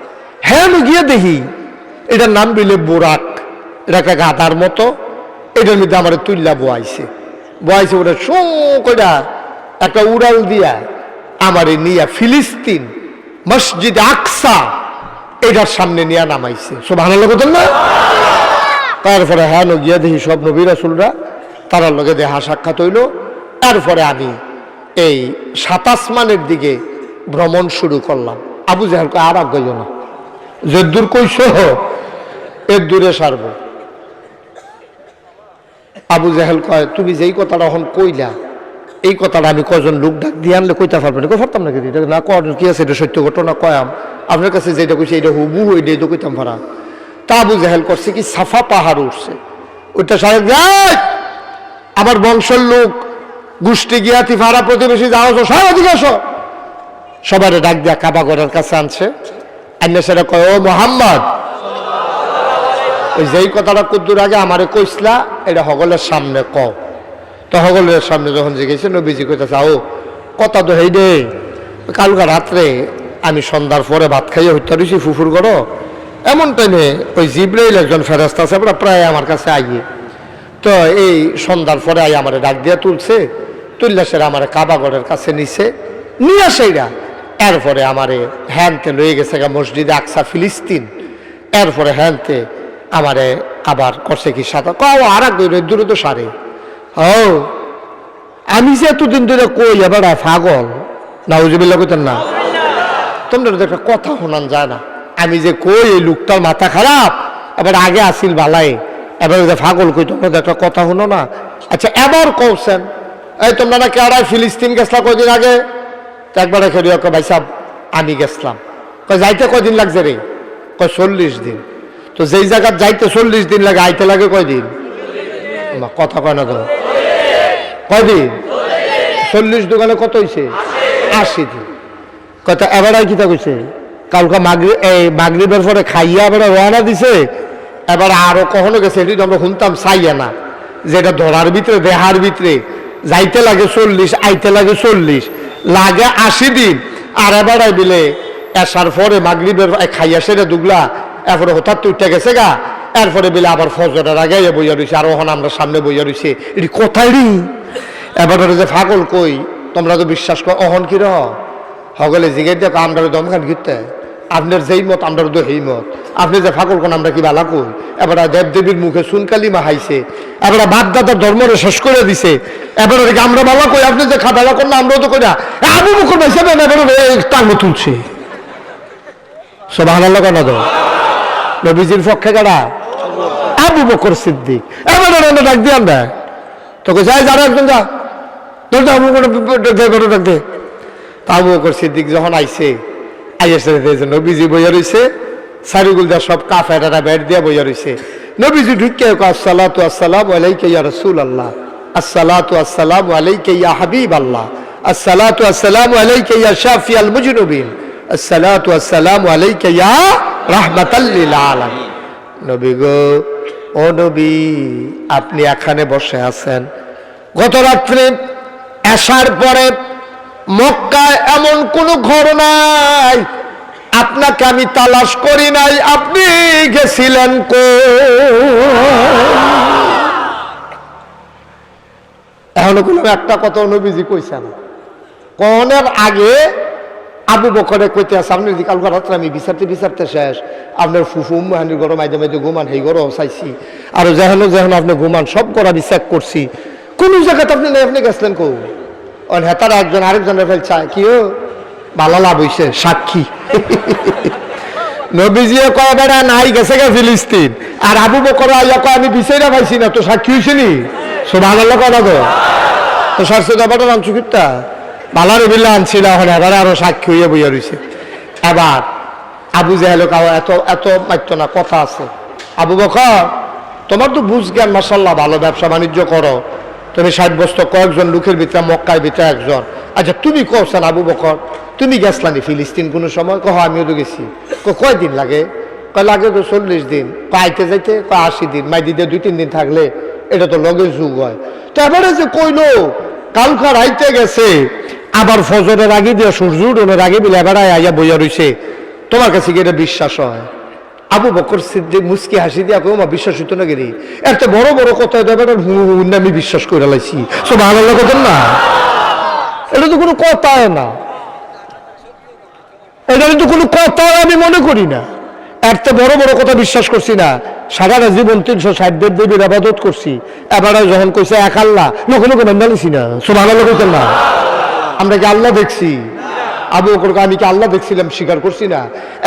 হ্যাঁ আমি গিয়ে দেখি এটার নাম বিলে বোরাক, এটা একটা গাধার মতো, এটার মধ্যে আমার তুল্লা বোয়াইছে, ওটা শো কইরা একটা উড়াল দিয়া আমারে নিয়া ফিলিস্তিন মসজিদ আকসা এটার সামনে নিয়ে নামাইছে, সুবহানাল্লাহ বলেন না? তারপরে হ্যাঁ গিয়া দেখি সব নবী রাসূলরা, তারার লগে দেখা সাক্ষাৎ হইল। তারপরে আমি এই সাত আসমানের দিকে ভ্রমণ শুরু করলাম। আবু জাহেল কয় আর আগ না, যে দূর কইস এর দূরে সারব। আবু জাহেল কয় তুমি যেই কথাটা এখন কইলা এই কথাটা আমি কজন লোক ডাক দিয়ে আনলে কইতে পারবেন? পারতাম নাকি? না কি আছে, এটা সত্য ঘটনা কয়াম আপনার কাছে যেটা কইছে এটা হুবু হইলে তো কইতাম পারা। তা আবু জাহেল করছে কি সাফা পাহাড় উঠছে, ওইটা সাহেব যায় আমার বংশের লোক গোষ্ঠী গিয়াতি ফাড়া প্রতিবেশী যাও সারাদিক আসো, সবার ডাক দিয়া কাবা ঘরের কাছে আনছে। আইনা সেটা কয় ও মোহাম্মদ, ওই যেই কথাটা কুদ্দুর আগে আমারে কইসলা এটা হগলের সামনে কও। তো হগলের সামনে যখন জিজ্ঞেস নবীজি কইতেছে ও কথা তো হেই দে, কালকা রাত্রে আমি সন্ধ্যার পরে ভাত খাইয়ে হত্যা দিছি ফুফুর করো, এমন টাইমে ওই জিব্রাইল একজন ফেরেশতা আছে প্রায় আমার কাছে আইয়ে, তো এই সন্ধ্যার পরে আই আমার ডাক দিয়া তুলছে, তুললে সেরা আমার কাবাগরের কাছে নিছে, নিয়ে সেইরা এরপরে আমারে হ্যানতে লয়ে গেছে মসজিদে আকসা ফিলিস্তিন। এরপরে হ্যানতে আমারে আবার করছে কি সাথে কাও আর এক দূরে তো সারে ও আমি যে এতদিন ধরে কই এবার পাগল নাউজুবিল্লাহ কইতেন না, তোমরা তো একটা কথা শোনান যায় না। আমি যে কই এই লোকটার মাথা খারাপ, এবার আগে আসিল বালাই, এবার পাগল কই তোমরা একটা কথা শুনো না। আচ্ছা এবার কৌছেন এই তোমরা না কেড়ায় ফিলিস্তিন গেছলা কয়দিন আগে? একবার খেয়ে ভাই সাহেব আমি গেছলাম। কয় যাইতে কয়দিন লাগছে রে? কয় 40 দিন। তো যেই জায়গায় যাইতে 40 দিন লাগে আইতে লাগে কয়দিন? কথা কয় না তো, কয়দিন? 40 দোকানে কত হয়েছে? 80 দিন। কথা এবার কিতা কইছে কালকা মাগরিবের পরে খাইয়া এবার রওনা দিছে, এবার আরো কখনো গেছে এটি আমরা শুনতাম চাইয়া না, যেটা ধরার ভিতরে দেহার ভিতরে যাইতে লাগে 40 আইতে লাগে 40 লাগে 80 দিন। আর এবার বিলে এসার পরে মাগরিবের খাইয়া সেরে দুগলা এরপরে হঠাৎ উঠে গেছে গা, এরপরে বিলে আবার ফজরের আগে বইয়া রয়েছে, আর ওখানে আমরা সামনে বইয়া রয়েছে, এটি কোথায় রি? এবার যে ফাগল কই তোমরা তো বিশ্বাস কর অহন কি রহ হগলে জিগে দেখো আমরা দমখান ঘিরতে আপনার যেই মত আমরা তো সেই মত, আপনি যে ফাগল কোন আমরা কি বালা কই? এবার দেবদেবীর মুখে সুনকালি মাহাইছে, এবার বাপ দাদার ধর্মরে শেষ করে দিছে, এবার আমরা বাবা কই আপনি যে খাবালা করেন আমরাও তো কই না। আবু বকর ভাইসা টাঙ্গ তুলছে সুবহানাল্লাহ কেন তো নবীজির পক্ষে কারা? আবু বকর সিদ্দিক। এবার ডাক দিয়ে আমরা তোকে যাই যারা একজন যা আবু বকর ডাক দে। আবু বকর সিদ্দিক যখন আইছে নবীজি বইয়া রয়েছে, সারিগুল দা সব কাফেরা বেড দিয়া বইয়া রয়েছে। নবীজি ঢুকে আসসালাতু আসসালামু আলাইকা ইয়া রাসূলুল্লাহ, আসসালাতু আসসালামু আলাইকা ইয়া হাবিবাল্লাহ, আসসালাতু আসসালামু আলাইকা ইয়া শাফিয়াল মুজনুবিন, আসসালাতু আসসালামু আলাইকা ইয়া রাহমাতাল লিল আলামিন। নবী গো, ও নবী আপনি এখানে বসে আছেন, গত রাত্রে এশার পরে মক্কায় এমন কোন ঘর নাই আপনাকে আমি তালাশ করি নাই, আপনি গেছিলেন এখনো কোনো একটা কথা নবীজি কইছে না। কনের আগে আবু বকরে কইতে আছে আপনি যদি কালকে রাত্রে আমি বিচারতে বিচারতে শেষ, আপনার ফুফু উম্মাহানির ঘর মাঝে মাঝে ঘুমান সেই ঘরও চাইছি, আর যেহেন যেহেন আপনি ঘুমান সব ঘর আমি চেক করছি, কোন জায়গাতে আপনি আপনি গেছিলেন কৌ? হেতারা একজন আরেকজনের ফেল চায় কি ও ভালো লাভ হইছে সাক্ষী। নবীজি কয় বেড়া নাই গেছে গে ফিলিস্তিন, আর আবু বকর আইয়া কয় আমি বিচাইরা পাইছি না, তো সাক্ষী হয়েছে নি? সুবহানাল্লাহ কথা তো সারছে ব্যাপারটা আনছু কিপটা ভালার বিল্লা আনছিল, এখন এবারে আরো সাক্ষী হইয়া বইয়া রয়েছে। এবার আবু জাহেল এত এত মাত্য না, কথা আছে। আবু বকর তোমার তো বুঝ জ্ঞান মাশাআল্লাহ, ভালো ব্যবসা বাণিজ্য করো, তুমি সাব্যস্ত কয়েকজন লোকের ভিতরে মক্কায় ভিতরে একজন। আচ্ছা তুমি কওছেন আবু বকর তুমি গেছলানি ফিলিস্তিন কোনো সময়? কহ আমিও তো গেছি। কয়দিন লাগে? কয় লাগে তো 40 দিন। আইতে যাইতে 80 দিন, মাইদিতে 2-3 দিন থাকলে এটা তো লগে যুগ হয়। তো এবারে যে কইলো কালকার আইতে গেছে, আবার ফজরের আগে দিয়ে সূর্য উঠনের আগে বিলে এবার আইয়া বইয়া রইছে, তোমার কাছে কি এটা বিশ্বাস হয়? আবু বকর সিদ্দিক মুস্কি হাসি দিয়া কই মা বিশ্বাস হইতো না গেরি, এত বড় বড় কথা আমি বিশ্বাস করে লাইছি। সুবহানাল্লাহ কথা না, এটা তো কোনো কথা না, এটা কিন্তু কোনো কথা আমি মনে করি না। এত বড় বড় কথা বিশ্বাস করছি না, সারাটা জীবন 360 দেবীর আবাদত করছি, এবারে যখন কইছে এক আল্লাহ লোক লোক নাম জানিছি না। সুবহানাল্লাহ কইতেন না, আমরা কি আল্লাহ দেখছি? আবু বকরকে আমি কি আল্লাহ দেখছিলাম? স্বীকার করছি না।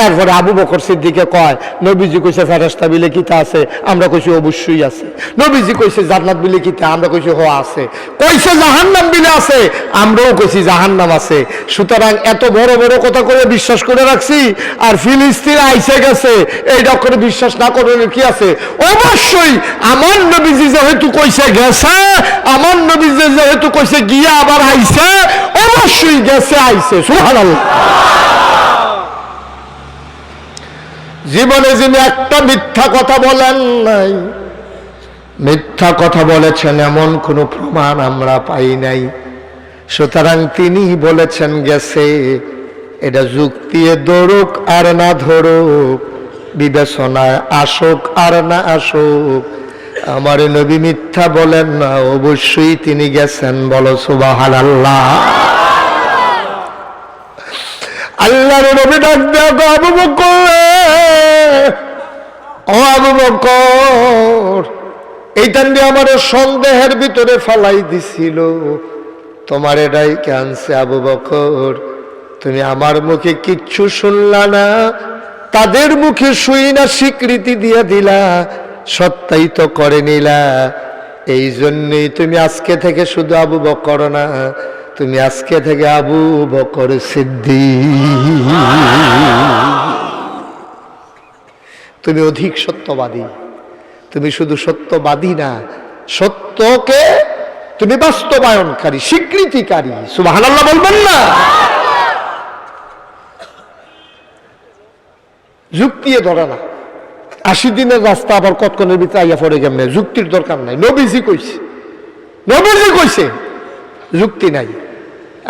এরপরে আবু বকর সিদ্দিকে কয় নবীজি কইছে ফেরেশতা বিলে কিতা আছে, আমরা কইছি অবশ্যই আছে। নবীজি কইছে জান্নাত বিলে কিতা, আমরা কইছি হ আছে। কইছে জাহান্নাম বিলে আছে, আমরাও কইছি জাহান্নাম আছে। সুতরাং এত বড় বড় কথা করে বিশ্বাস করে রাখছি, আর ফিলিস্তিন আইসে গেছে এইটা করে বিশ্বাস না করলে কি আছে? অবশ্যই আমার নবীজি যেহেতু কইছে গেছে, আমার নবীজি যেহেতু কইছে গিয়া আবার আইছে, অবশ্যই গেছে আইছে। সুবহানাল্লাহ। জীবনে যিনি একটা মিথ্যা কথা বলেন নাই, মিথ্যা কথা বলেছেন এমন কোন প্রমাণ আমরা পাই নাই। সুতরাং তিনি বলেছেন গেছে, এটা যুক্তিয়ে ধরুক আর না ধরুক, বিবেচনায় আসুক আর না আসুক, আমার নবী মিথ্যা বলেন না, অবশ্যই তিনি গেছেন। বলো সুবহানাল্লাহ। আল্লাহর নবী ডাক দেয়া আবু বকর, ও আবু বকর, এইটা নিয়ে আমার সন্দেহের ভিতরে ফালাই দিছিল, তোমার এটাই ক্যান্সে আবু বকর, তুমি আমার মুখে কিচ্ছু শুনলা না, তাদের মুখে শুই না স্বীকৃতি দিয়ে দিলা, সত্যায়িত করে নিলা। এই জন্যই তুমি আজকে থেকে শুধু আবু বকর না, তুমি আজকে থেকে আবু বকর সিদ্দিক। তুমি অধিক সত্যবাদী। তুমি শুধু সত্যবাদী না, সত্যকে তুমি বাস্তবায়নকারী, স্বীকৃতিকারী। সুবহানাল্লাহ বলবেন না? যুক্তিয়ে ধরে না। 80 দিনের রাস্তা আবার কতক্ষণের ভিতরে আইয়া পড়ে কেমনে? যুক্তির দরকার নাই। নবীজি কইছে, নবীজি কইছে, যুক্তি নাই।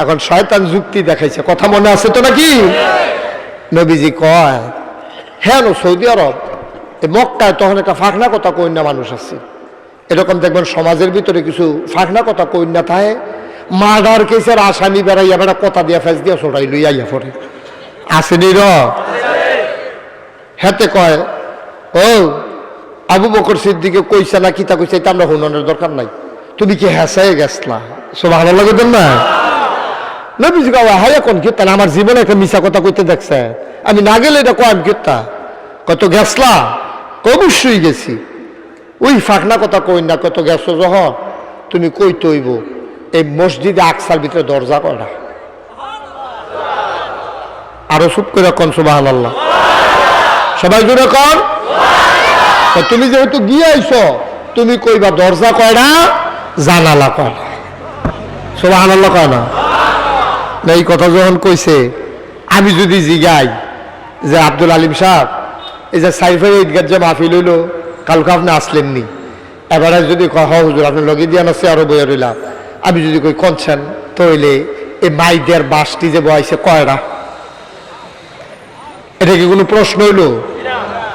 এখন শয়তান যুক্তি দেখাইছে। কথা মনে আছে তো নাকি? নবীজি কয়, হ্যাঁ সৌদি আরব মক্কায় তখন একটা ফাঁকনা কথা কইনা মানুষ আছে, এরকম দেখবেন সমাজের ভিতরে কিছু ফাঁকনা কথা কইনা থাকে, মার্ডার কেসের আসামি বেড়াইয়া বেড়া কথা দিয়া ফেস দিয়া ছোটাই লইয়া ইয়া পড়ে আসেনি র। হেতে কয়, ও আবু বকর সিদ্দিকে কইছে না কিতা কইছে এটা আমরা হুনানের দরকার নাই, তুমি কি হেসায় গেছলা? সুবহানাল্লাহ কইতেন না? নবীজি কয়, হাই এখন কীর্তান আমার জীবনে একটা মিছা কথা কইতে দেখছে, আমি না গেলে এটা কয় আমি কীর্তা কত গেছলা? অবশ্যই গেছি। ওই ফাঁকনা কথা কই না, কত গেছো যখন তুমি কই তৈব এই মসজিদে আকসার ভিতরে দরজা কয়টা? আরো চুপ করে কন সুবহানাল্লাহ। সবাই জুড়ে কন। তুমি যেহেতু গিয়ে আইছো, তুমি কইবা দরজা কয়টা, জানালা কয়টা? সুবহানাল্লাহ কয় না? এই কথা যখন কইছে, আমি যদি জিগাই যে আব্দুল আলিম সাহেব, এই যে সাইফের ঈদগাহ যে মাহফিল হইল কালকে আপনি আসলেননি, এবারে যদি কয় হ হুজুর আপনি লগে দিয়ে আসছে আরো বইয়া রইলাম, আমি যদি কই কনছেন তইলে এই মাইদের বাসটি যে বয়াইছে কয়টা? এটা কি কোনো প্রশ্ন হইলো?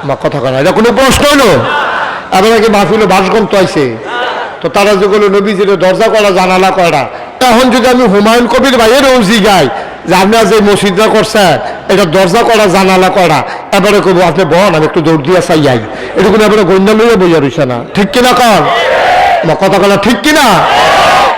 আমার কথা কয় না, এটা কোনো প্রশ্ন হইলো? এবারে কি মাহফিল বাসগন্ত আইছে, তো তারা যে বললো নবীজির দরজা কয়টা, জানালা কয়টা? এখন যদি আমি হুমায়ুন কবির ভাইয়েরও জিগাই যে আপনার যে মসজিদটা করছেন এটা দরজা করা জানালা করা, এবারে করবো আপনি বন আমি একটু দৌড় দিয়া চাই যাই, এটুকু এবারে গন্ডা লইয়া বইয়া রইছে না, ঠিক কিনা কন? কথা কলা ঠিক কিনা?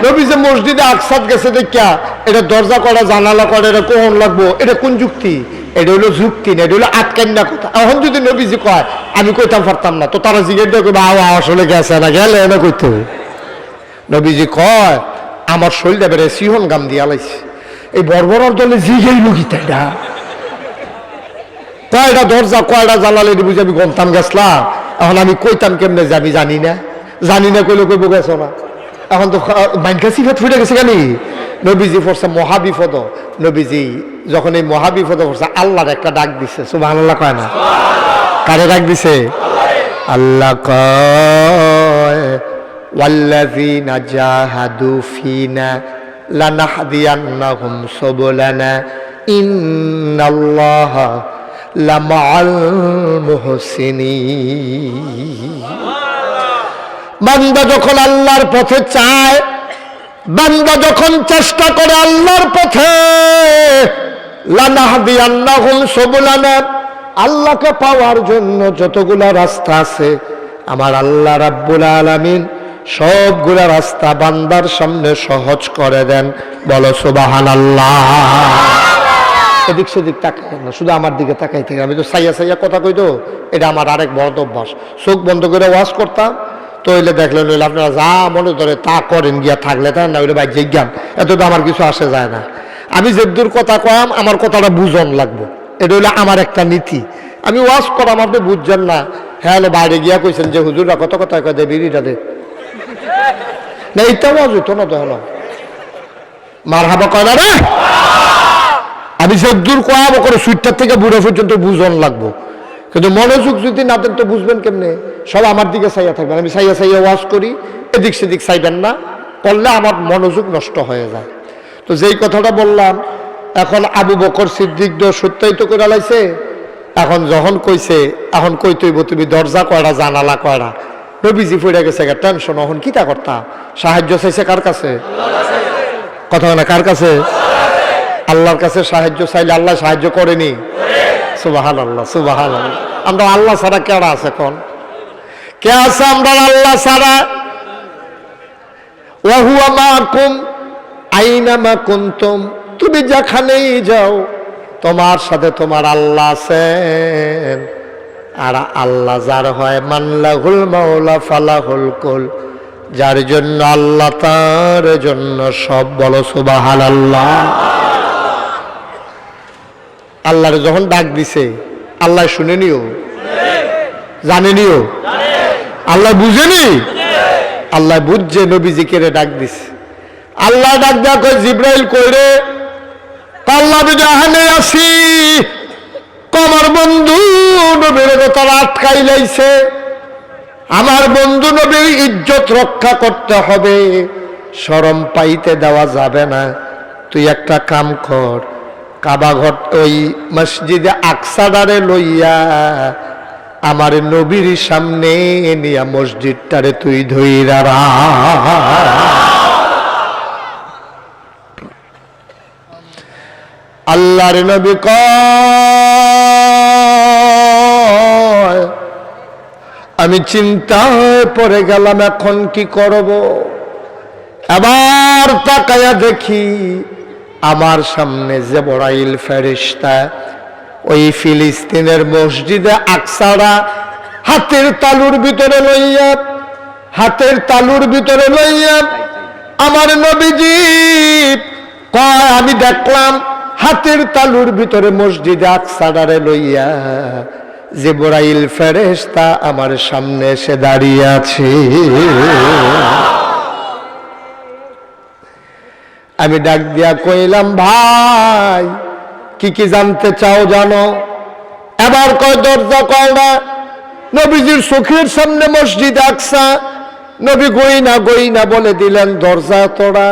নবী যে মসজিদে আকসাদ গেছে দেখিয়া এটা দরজা করা জানালা করা এটা কখন লাগবো, এটা কোন যুক্তি? এটা হইলো যুক্তি না, এটা হইলো আটকান্না কথা। এখন যদি নবীজি কয় আমি কইতাম পারতাম না, তো তারা জিজ্ঞেস দিয়ে কইবা আসলে গেছে না, গেলে না কইতে হবে। নবীজি কয় আমার শরীরটা বেড়ে সিহন গাম দিয়া লাইছে, এই বর্বরার দলে জিগেই লুকিতে এটা কয়টা দরজা কয়টা জানালে বুঝে আমি গন্তাম গেছলাম, এখন আমি কইতাম কেমনে যে আমি জানি না, জানি না কইলে কইব গেছো না, এখন তো মাইনকা সিফাত ফুটে গেছে কেন? নবীজি পড়ছে মহাবিপদ। নবীজি যখন এই মহাবিপদ পড়ছে আল্লাহর একটা ডাক দিছে। সুবহানাল্লাহ কয় না? কারে ডাক দিছে? আল্লাহ কয় ওয়াল্লাযীনা জাহাদু ফীনা লানাহদিয়ান্নাহুম সুবুলানা ইন্নাল্লাহা লামাআল মুহসিনিন। বান্দা যখন আল্লাহর পথে চায়, বান্দা যখন চেষ্টা করে আল্লাহর পথে, লানাহদিয়ান্নাহুম সুবুলানা, আল্লাহকে পাওয়ার জন্য যতগুলা রাস্তা আছে আমার আল্লাহ রাব্বুল আলামিন সবগুলা রাস্তা বান্দার সামনে সহজ করে দেন। বলো সুবহানাল্লাহ। এদিক সেদিক তাকাই না, শুধু আমার দিকে তাকাই থাকে। আমি তো সাইয়া সাইয়া কথা কই, তো এটা আমার আরেক বড় অভ্যাস। চোখ বন্ধ করে ওয়াজ করতাম, তো হইলে দেখলেন হইলে আপনারা যা মনে ধরে তা করেন, গিয়া থাকলে তা না হইলে বাহ্যিক জ্ঞান, এত তো আমার কিছু আসে যায় না। আমি যে দূর কথা কয়াম, আমার কথাটা বুঝন লাগবো, এটা হইলে আমার একটা নীতি। আমি ওয়াজ করাম, আপনি বুঝছেন না, হ্যাঁ বাইরে গিয়া কইছেন যে হুজুররা কত কথা কয় দে, বিড়িটা দে না, এইটা ওয়াজ হইতো না, তো হলো মার হাবা কয় না রে। আমি যে দূর কয়াবো করে সুইটটার থেকে বুড়ো পর্যন্ত বুঝন লাগবো, কিন্তু মনোযোগ যদি না দেন তো বুঝবেন কেমনে? সব আমার দিকে চাইয়া থাকবেন। আমি চাইয়া চাইয়া ওয়াজ করি, এদিক সেদিক চাইবেন না, করলে আমার মনোযোগ নষ্ট হয়ে যায়। তো যেই কথাটা বললাম, এখন আবু বকর সিদ্দিক সত্যায়িত করে লাইছে। এখন যখন কইছে, এখন কইতেইব তুমি দরজা কয়টা, জানালা কয়টা। নবীজি পড়ে গেছে, টেনশন। এখন কিটা করতা? সাহায্য চাইছে কার কাছে? কথা না, কার কাছে? আল্লাহর কাছে সাহায্য চাইলে আল্লাহ সাহায্য করেনি? সুবহানাল্লাহ, সুবহানাল্লাহ। আমরা আল্লাহ ছাড়া কেডা আছে? কোন কে আছে আমরা আল্লাহ ছাড়া? ওয়া হুয়া মাকুম আইনামা কুনতুম, তুমি যেখানেই যাও তোমার সাথে তোমার আল্লাহ আছেন। আর আল্লাহ যার হয়, মানলাহুল মাওলা ফালাহুল কুল, যার জন্য আল্লাহ তার জন্য সব। বলো সুবহানাল্লাহ। আল্লাহরে যখন ডাক দিছে, আল্লাহ শুনেনিও, জানেনিও, আল্লাহ বুঝেনি, আল্লাহ বুঝছে নবীজিকে ডাক দিছে। আল্লাহ ডাক দেয়া কই, জিব্রাইল কইরে, আল্লাহ জাহানে আসি, আমার বন্ধু নবীর তারা আটকাই লাইছে। আমার বন্ধু নবীর ইজ্জত রক্ষা করতে হবে, শরম পাইতে দেওয়া যাবে না। তুই একটা কাম কর, কাবা ঘর ওই মসজিদে আকসাডারে লইয়া আমার নবীর সামনে নিয়া মসজিদটারে তুই ধইরা রাখ। আল্লাহর নবী কয়, আমি চিন্তায় পড়ে গেলাম, এখন কি করব? এবার তাকায়া দেখি আমার সামনে জিবরাইল ফেরেশতা ওই ফিলিস্তিনের মসজিদে আকসারা হাতের তালুর ভিতরে লইয়া আমার নবীজি কয়, আমি দেখলাম হাতের তালুর ভিতরে মসজিদে আকসারে লইয়া জিবরাইল ফেরেশতা আমার সামনে এসে দাঁড়িয়ে আছে। আমি ডাক দিয়া কইলাম, ভাই কি কি জানতে চাও জানো? এবার কয়, দরজা কয়টা? নবীজির চোখের সামনে মসজিদ আকসা, নবী গই না বলে দিলেন দরজা তোড়া।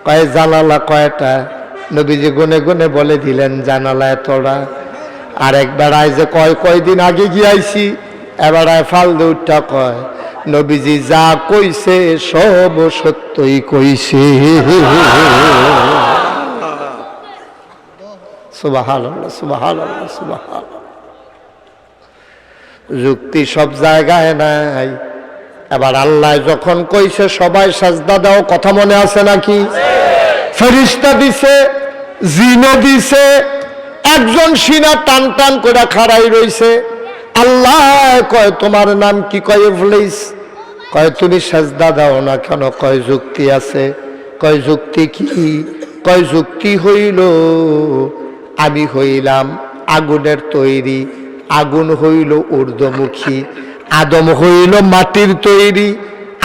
কয়, জানালা কয়টা? নবীজি গুনে গুনে বলে দিলেন জানালা তোড়া। আর একবার আয় যে কয়দিন আগে গিয়াইছি, এবার আয় ফালদে উঠটা কয়, নবীজি যা কইছে সব সত্যই কইছে। সুবহানাল্লাহ, সুবহানাল্লাহ, সুবহানাল্লাহ। যুক্তি সব জায়গায় নাই। এবার আল্লাহ যখন কইছে সবাই সাজদা দাও, কথা মনে আছে নাকি? ফেরেশতা দিছে, জিনও দিছে, একজন সিনা টান টান করে খাড়াই রইছে। আল্লাহ কয়, তোমার নাম কি? কয়, ইবলিস। কয়, তুমি সাজদা দাও না কেন? কয়, যুক্তি আছে। কয়, যুক্তি কি? কয়, যুক্তি হইল আমি হইলাম আগুনের তৈরি, আগুন হইল ঊর্ধ্বমুখী, আদম হইল মাটির তৈরি,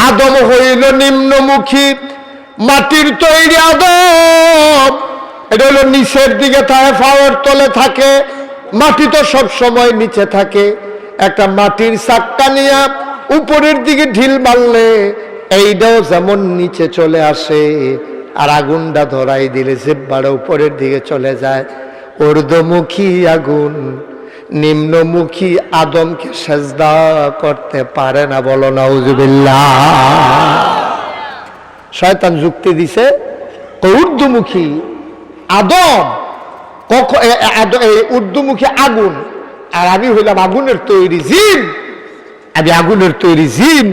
আদম হইল নিম্নমুখী। মাটির তৈরি আদম, এটা হলো নিচের দিকে থাকে, পায়ের তলে থাকে। মাটি তো সব সময় নিচে থাকে। একটা মাটির চাক্কা নিয়ে উপরের দিকে ঢিল মারলে এইটাও যেমন নিচে চলে আসে, আর আগুনটা ধরাই দিলে জিহ্বার উপরের দিকে চলে যায়। ঊর্ধ্বমুখী আগুন নিম্নমুখী আদমকে সেজদা করতে পারে না। বলো নাউজুবিল্লাহ। শয়তান যুক্তি দিছে, ঊর্ধ্বমুখী আদম, ঊর্ধ্বমুখী আগুন, আর আমি হইলাম আগুনের তৈরি জিন। আমি আগুনের তৈরি জিন,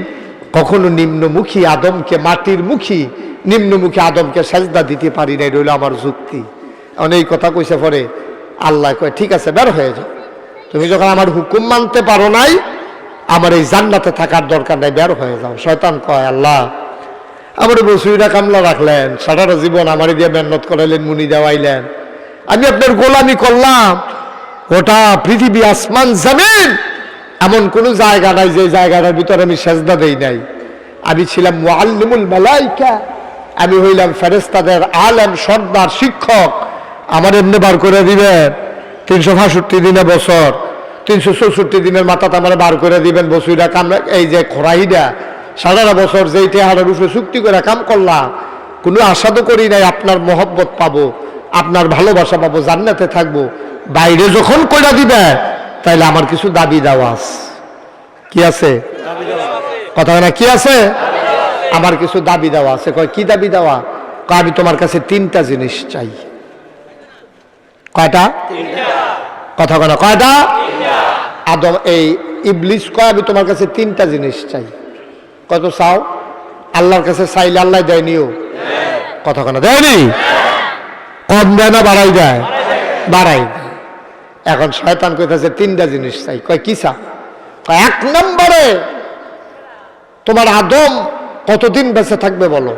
কখনো নিম্নমুখী আদমকে, মাটির মুখী নিম্নমুখী আদমকে সেজদা দিতে পারি নাই, রইল আমার যুক্তি। অনেক কথা কইছে পরে আল্লাহ কয় ঠিক আছে বের হয়ে যাও, তুমি যখন আমার হুকুম মানতে পারো নাই, আমার এই জান্নাতে থাকার দরকার নাই, বের হয়ে যাও। শয়তান কয় আল্লাহ আমার বসুইরা কামলা রাখলেন, সারাটা জীবন আমার দিয়ে মেহনত করাইলেন, মুনি দেওয়াইলেন, আমি আপনার গোলামি করলাম, ওটা পৃথিবী আসমান জমিন এমন কোন জায়গা নাই যে জায়গাটার ভিতরে আমি সেজদা দেই নাই। আমি ছিলাম মুআল্লিমুল মালাইকা, আমি হইলাম ফেরেশতাদের আলেম সর্দার শিক্ষক। আমার এমনি বার করে দিবেন 365 দিনে বছর, 364 দিনের মাথাতে আমার বার করে দিবেন বসুইরা কামলা, এই যে খোরাইডা সারাটা বছর যেই টেহারের উপরে চুক্তি করে কাম করলাম, কোনো আশা তো করি নাই আপনার মহব্বত পাবো, আপনার ভালোবাসা পাবো, জান্নাতে থাকবো। বাইরে যখন কইরা দিবে তাইলে আমার কিছু দাবি দেওয়া আছে, কি আছে কথা না, কি আছে, আমার কিছু দাবি দেওয়া আছে। কয় কি দাবি দেওয়া? কয় আমি তোমার কাছে 3টা জিনিস চাই। কয়টা? কথা কয় না, কয়টা? আদম এই ইবলিস কয় আমি তোমার কাছে 3টা জিনিস চাই। কত চাও? আল্লাহর কাছে চাইলে আল্লাহ দেয়নিও, কথা কয় না, দেয়নি, কম দেয় না বাড়াই দেয়? বাড়াই দেয়। এখন শয়তান কইতাছে 3টা জিনিস চাই। কয় কি চা? 1 নম্বরে তোমার আদম কতদিন বেঁচে থাকবে বলো?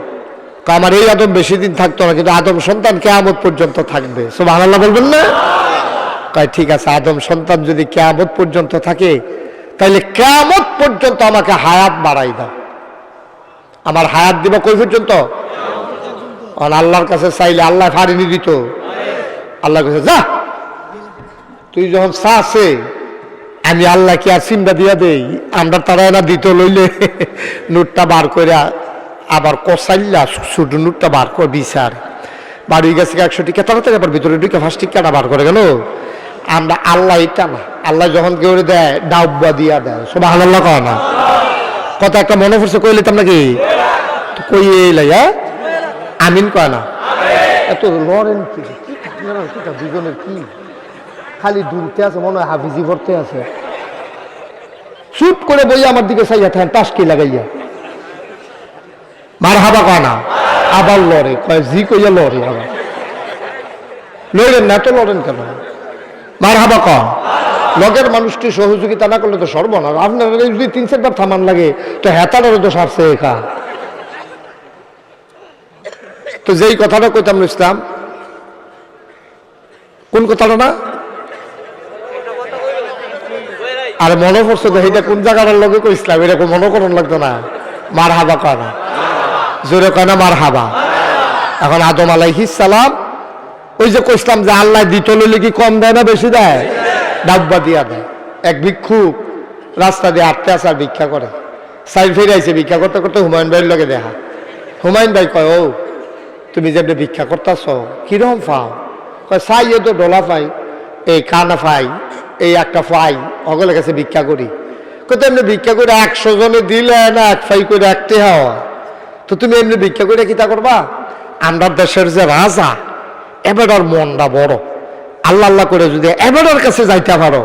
আমার এই আদম বেশি দিন থাকতো না, কিন্তু আদম সন্তান কিয়ামত পর্যন্ত থাকবে, সুবহানাল্লাহ বলবেন না? কয় ঠিক আছে, আদম সন্তান যদি কিয়ামত পর্যন্ত থাকে তাহলে কিয়ামত পর্যন্ত আমাকে হায়াত বাড়াই দাও। আমার হায়াত দিবা কই পর্যন্ত? আল্লাহর কাছে চাইলে আল্লাহ ফারিনি দিত। আল্লাহ কাছে যা, তুই যখন চাষে আমি আল্লাহ কি আর চিন্তা দিয়া দেই? আমরা তারা না দিত লইলে নোটটা বার করে আবার কষাইলা ছোট নোটটা বার করে বিচার বাড়ি গেছে 100 টিকা, তাড়াতাড়ি আবার ভিতরে ঢুকে 5 টিকাটা বার করে গেল। আমরা আল্লাহ এটা না, আল্লাহ যখন কেউ দেয় ডাব্বা দিয়া দেয়, সুবহানাল্লাহ কয় না? কথা একটা মনে পড়ছে কইলে তো নাকি কই এলাই, হ্যাঁ আমিন কয় না? এত লড়েন কি দুজনের কি খালি দূরতে আছে, মনে হয় হাফিজি ভরতে আছে। চুপ করে বইয়া আমার দিকে চাইয়া থাকেন, টাসকি লাগাইয়া মার হাবা কয় না, আবার লড়ে, কয় জি কইয়া লড়ে, আবার লড়েন না তো, লড়েন কেন? মার হাবা কয়। লগের মানুষটি সহযোগিতা না করলে তো সর্বনাশ। আপনার যদি 3-4 বার থামান লাগে তো হেতারও তো সারছে একা। তো যেই কথাটা কইতাম ইসলাম, কোন কথাটা না আরে মনে পড়ছে তো, এটা কোন জায়গাটার লগে কইছিলাম, এরকম মনে করণ লাগতো না। মার হাবা কয় না, জোরে কয় না মার হাবা। এখন আদম আলাইহিস সালাম ওই যে কইছিলাম যে আল্লাহ দিত লইলে কি কম দেয় না বেশি দেয়? ডাব্বা দিয়া দেয়। এক ভিক্ষুক রাস্তা দিয়ে হাঁটতে আসে আর ভিক্ষা করে, সাইড ফিরে আইছে, ভিক্ষা করতে করতে হুমায়ুন ভাইয়ের লগে দেখা। হুমায়ুন ভাই কয় ও তুমি যেমনি ভিক্ষা করতেছ কিরকম পাও? কয় চাই তো ডলা পাই, এই কানা পাই, এই একটা পাই, অগলের কাছে ভিক্ষা করি। কত এমনি ভিক্ষা করে 100 জনে দিলে না 1 ফাই করে 1 টেহা হয়, তো তুমি এমনি ভিক্ষা করে কিতা করবা? আমরা দেশের যে রাজা এবারের মনটা বড়, আল্লাহ আল্লাহ করে যদি এবারের কাছে যাইতে পারো,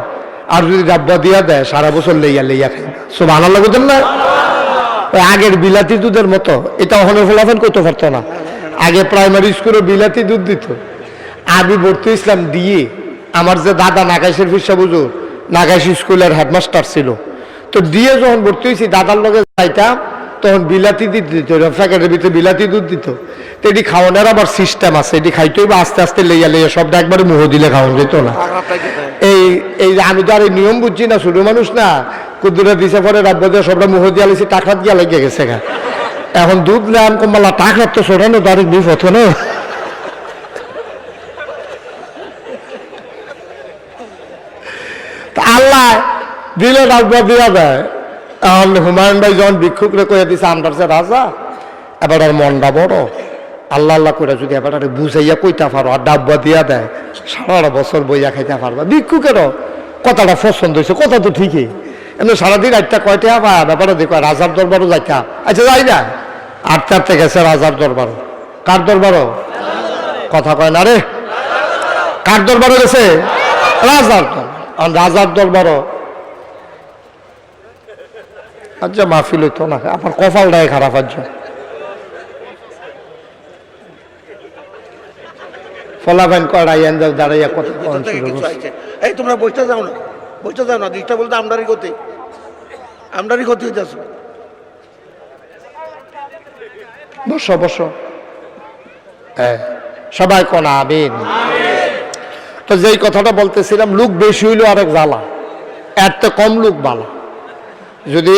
আর যদি ডাব্বা দিয়া দেয় সারা বছর লইয়া লইয়া খাই, সুবহানাল্লাহ বুঝলেন না? ওই আগের বিলাতি দুধের মতো, এটা ওখানে ফলাফল করতে পারতো না। আগে প্রাইমারি স্কুলে বিলাতি দুধ দিত। আমি ভর্তি ইসলাম দিয়ে, আমার যে দাদা নাগাইশের ফিসা বুঝুর নাগাইশ স্কুলের হেডমাস্টার ছিল, তো দিয়ে যখন ভর্তি হয়েছি দাদার লগে যাইতাম, তখন বিলাতি দুধ দিত, প্যাকেটের ভিতরে বিলাতি দুধ দিত। তো এটি খাওয়ানোর আবার সিস্টেম আছে, এটি খাইতেই বা আস্তে আস্তে লেইয়া লেইয়া, সবটা একবারে মুহ দিলে খাওয়ানো যেত না। এই আমি তো আর এই নিয়ম বুঝছি না, ছোট মানুষ না, কুদ্দুরা দিছে পরে রাব্বা দিয়ে সবটা মুহ দিয়া লেছি, টাকা দিয়া লেগে গেছে গা। এখন দুধ লেন কমালা টাকা তো ছোটানো তার বিপদ না। আল্লাহ দিলে রাব্বা দিয়া দেয়। এখন হুমায়ুন ভাই যখন ভিক্ষুকরে কয়ে দিছে আমরা যে রাজা, এবার আর মনটা বড়, আল্লাহ আল্লাহ করে যদি এবার বুঝাইয়া কইতে পারো আর ডাব্বা দিয়া দেয়, সারা বছর বইয়া খাইতে পারবা। ভিক্ষুকেরও কথাটা পছন্দ হয়েছে, কথা তো ঠিকই, এমনি সারাদিন একটা কয়টা বা ব্যাপারে দেখো রাজার দরবারও যাইতা। আচ্ছা যাই না, 8টাতে গেছে রাজার দরবার। কার দরবারও? কথা কয় না রে, কার দরবারও গেছে? রাজার দরবার। রাজার দরবারও আচ্ছা মাহফিল হইতো না, আমার কপালটাই খারাপ। আচ্ছা ফলাফাইন করাইয়ান যাও দাঁড়াইয়া কথা এই তোমরা বসতে যাও না, বসতে যাও না, দিকটা বলতে আমদারি ক্ষতি হইতেছ। বসো বসো, সবাই কোন আমিন। তো যেই কথাটা বলতেছিলাম, লোক বেশি হইলো আরেক জ্বালা, এর তো কম লোক বালা। যদি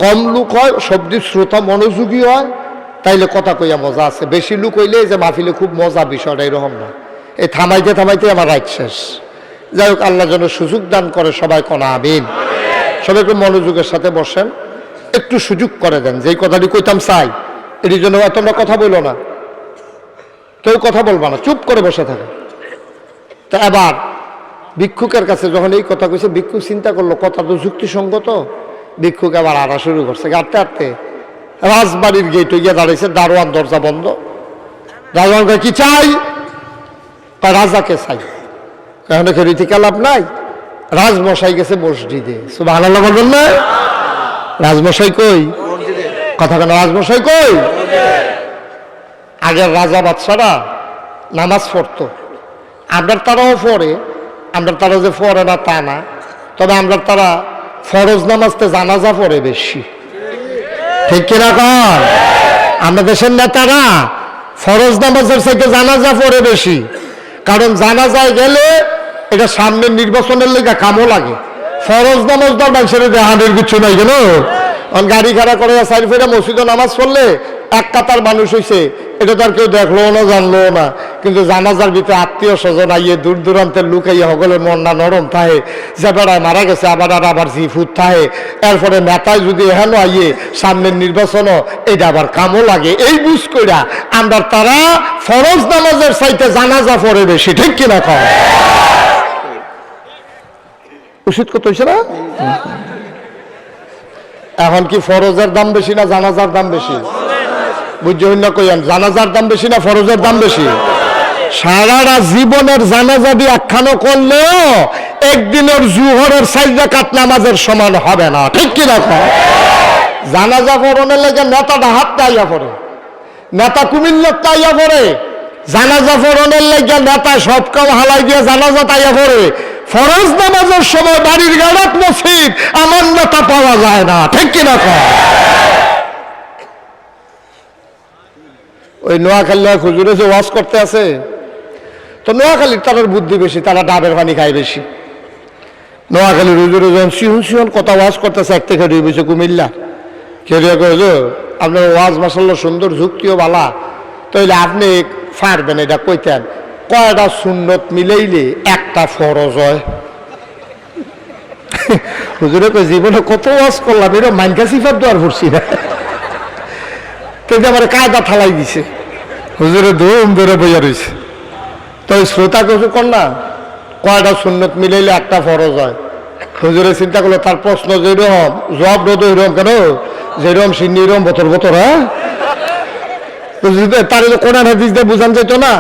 কম লোক হয়, শব্দের শ্রোতা মনোযোগী হয়, তাইলে কথা কইয়া মজা আছে। বেশি লোক হইলে যে মাহফিলে খুব মজা, বিষয়টা এরকম না। এই থামাইতে থামাইতে আমার রাইট শেষ। যাই হোক, আল্লাহ যেন সুযোগ দান করে, সবাই কোন আমিন। সবাই একটু মনোযোগের সাথে বসেন, একটু সুযোগ করে দেন। যেই কথাটি কইতাম চাই, এর জন্য তোমরা কথা বলো না, কেউ কথা বলবা না, চুপ করে বসে থাকে। তা এবার ভিক্ষুকের কাছে যখন এই কথা কইছে, ভিক্ষুক চিন্তা করলো কথা তো যুক্তিসঙ্গত। ভিক্ষুক আবার আড়া শুরু করছে, হাঁটতে হাঁটতে রাজবাড়ির গেট গিয়ে দাঁড়িয়েছে, দারোয়ান দরজা বন্ধ। দারোয়ানকে কি চাই? রাজাকে চাই। কারণ রীতিকা লাভ নাই, রাজমশাই গেছে মসজিদে। সুবহানাল্লাহ বলবেন না? রাজমশাই কই? কথা কেন, রাজমশাই কই? আগের রাজা বাদশারা নামাজ পড়তো, আমরা তারাও পড়ে, আমরা তারা যে পড়ে না তা না, তবে আমরা তারা ফরজ নামাজতে জানাজা পড়ে বেশি, ঠিক কিনা কন? আমরা দেশের নেতারা ফরজ নামাজের সাথে জানাজা পড়ে বেশি, কারণ জানাজায় গেলে এটা সামনের নির্বাচনের লেগে কামও লাগে। ফরজ নামাজ দর মানুষের দেহানের কিছু নাই, কেন গাড়ি খাড়া করে সাইড ফেরা মসজিদে নামাজ পড়লে এক কাতার মানুষ হয়েছে, এটা তো আর কেউ দেখলো না, জানলো না। কিন্তু জানাজার ভিতরে আত্মীয় স্বজন আইয়ে, দূর দূরান্তের লোক আইয়ে, সকলের মনটা নরম থাকে, যে বেড়ায় মারা গেছে আবার জিফুত থাকে। এরপরে নেতায় যদি এখানে আইয়ে সামনের নির্বাচনও, এটা আবার কামও লাগে। এই বুঝ কইরা আমরা তারা ফরজ নামাজের চাইতে জানাজা পড়ে বেশি, ঠিক কিনা কয়? উচিত কত হয়েছে না? এখন কি ফরজের দাম বেশি না জানাজার দাম বেশি? বুঝছেন না? কইয়ান জানাজার দাম বেশি না ফরজের দাম বেশি? সারাটা জীবনের জানাজা দিয়ে আখ্যানো করলেও একদিনের জুহরের 4 রাকাত নামাজের সমান হবে না, ঠিক কিনা? জানাজা পড়নের লেগে নেতাটা হাত তাইয়া পড়ে, নেতা কুমিল্লার তাইয়া পড়ে। জানাজা পড়নের লেগে নেতা সব কাম হালাই দিয়ে জানাজা তাইয়া পড়ে। ফরজ নামাজের সময় বাড়ির গাড়াত মসজিদ আমার নেতা পাওয়া যায় না, ঠিক কিনা? ওই নোয়াখালী হুজুরে যে ওয়াজ করতে আছে, তো নোয়াখালীর তাদের বুদ্ধি বেশি, তারা ডাবের পানি খায় বেশি। নোয়াখালীর হুজুরে যখন সিহন কথা ওয়াজ করতেছে, এক থেকে 2 বছর কুমিল্লা কেউ আপনার ওয়াজ মাসাল্লাহ সুন্দর, যুক্তিও বালা, তাইলে আপনি পারবেন এটা কইতেন কয়টা সুন্নত মিলাইলে একটা ফরজ হয়? হুজুরে কই জীবনে কত ওয়াজ করলাম, এটা মাইনকা সিফার দোয়ার পড়ছি না, কিন্তু আমার কায়দা থালাই দিছে। হুজুরে ধুম ধরে বইয়া রয়েছে। তো শ্রোতা কিছু কর না, কয়টা সুন্নত মিলাইলে একটা ফরজ হয়? হুজুরে চিন্তা করলো, তার প্রশ্ন যেরকম জবাব রোদ এরকম, কেন যেরকম সিন্নি এরকম বতর বতর, হ্যাঁ তার কোরআন হাদিস দিয়ে বুঝান যেত না।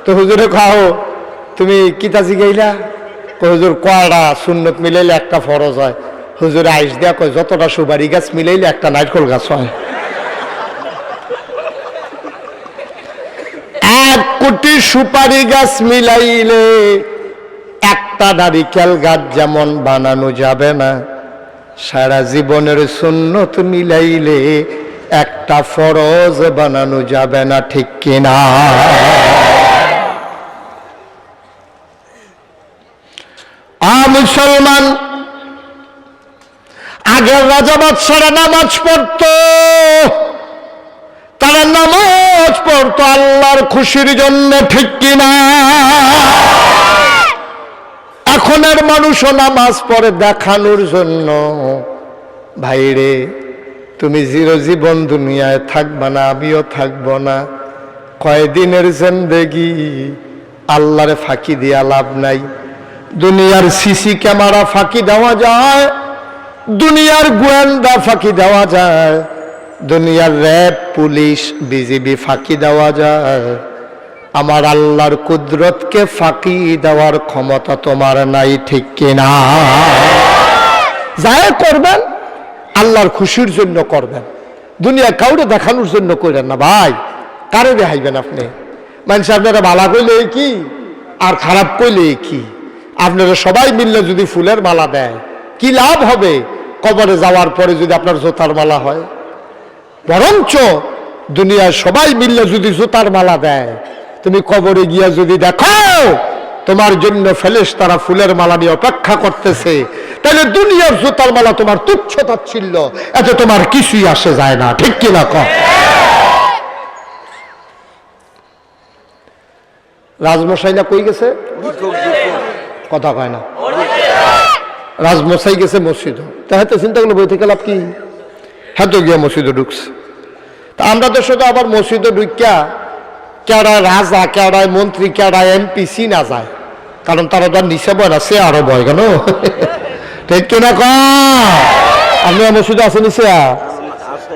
তো হুজুরে খাও তুমি কিতাজি গাইলা, হুজুর কয়টা সুন্নত মিলাইলে একটা ফরজ হয়? হুজুরে আইস দেয়া কয়, যতটা সুপারি গাছ মিলাইলে একটা নারকেল গাছ হয়। 1 কোটি সুপারি গাছ মিলাইলে একটা নারিকেল গাছ যেমন বানানো যাবে না, সারা জীবনের সুন্নত মিলাইলে একটা ফরজ বানানো যাবে না, ঠিক কিনা? মুসলমান, আগের রাজা বাদশারা নামাজ পড়তো, তারা নামাজ পড়তো আল্লাহর খুশির জন্য, ঠিক কিনা? এখনের মানুষও নামাজ পড়ে দেখানোর জন্য। ভাইরে, তুমি চিরজীবন দুনিয়ায় থাকবা না, আমিও থাকবো না। কয়দিনের জিন্দেগি, আল্লাহরে ফাঁকি দিয়া লাভ নাই। দুনিয়ার সিসি ক্যামেরা ফাঁকি দেওয়া যায়, দুনিয়ার গোয়েন্দা ফাঁকি দেওয়া যায়, দুনিয়ার র্যাব পুলিশ বিজিবি ফাঁকি দেওয়া যায়। আমার আল্লাহর কুদরতকে ফাঁকি দেওয়ার ক্ষমতা তোমার নাই, ঠিক কিনা? যাই করবেন আল্লাহর খুশির জন্য করবেন, দুনিয়া কাউরে দেখানোর জন্য করেন না ভাই। কারে দেখাইবেন আপনি? মানুষ আপনারা ভালো কইলে কি আর খারাপ কইলে কি? আপনারা সবাই মিললে যদি ফুলের মালা দেয় কি লাভ হবে? কবরে যাওয়ার পরে যদি আপনার জুতার মালা হয়, বরঞ্চ দুনিয়ায় সবাই মিললে যদি জুতার মালা দেয়, তুমি কবরে গিয়া যদি দেখো তোমার জন্য ফেরেশতারা ফুলের মালা নিয়ে অপেক্ষা করতেছে, তাহলে দুনিয়ার জুতার মালা তোমার তুচ্ছ তাচ্ছিল্য, এতে তোমার কিছুই আসে যায় না। ঠিক কিনা কও? রাজমশাই না কই গেছে? কথা কয় না। রাজমশাই গেছে মসজিদ, তাহাতে চিন্তা করলো বই থেকে লাভ কি? হ্যাঁ তো গিয়া মসজিদে ঢুকছে। তা আমরা তো শুধু আবার মসজিদে ঢুকিয়া কেডায় রাজা, কেডায় মন্ত্রী, কেডায় এমপি চিনা যায়, কারণ তারা তো নিচে বয় না, সে আরো বয় কেন? ঠিক কিনা কয়? আপনি মসজিদে আছেন নিচে?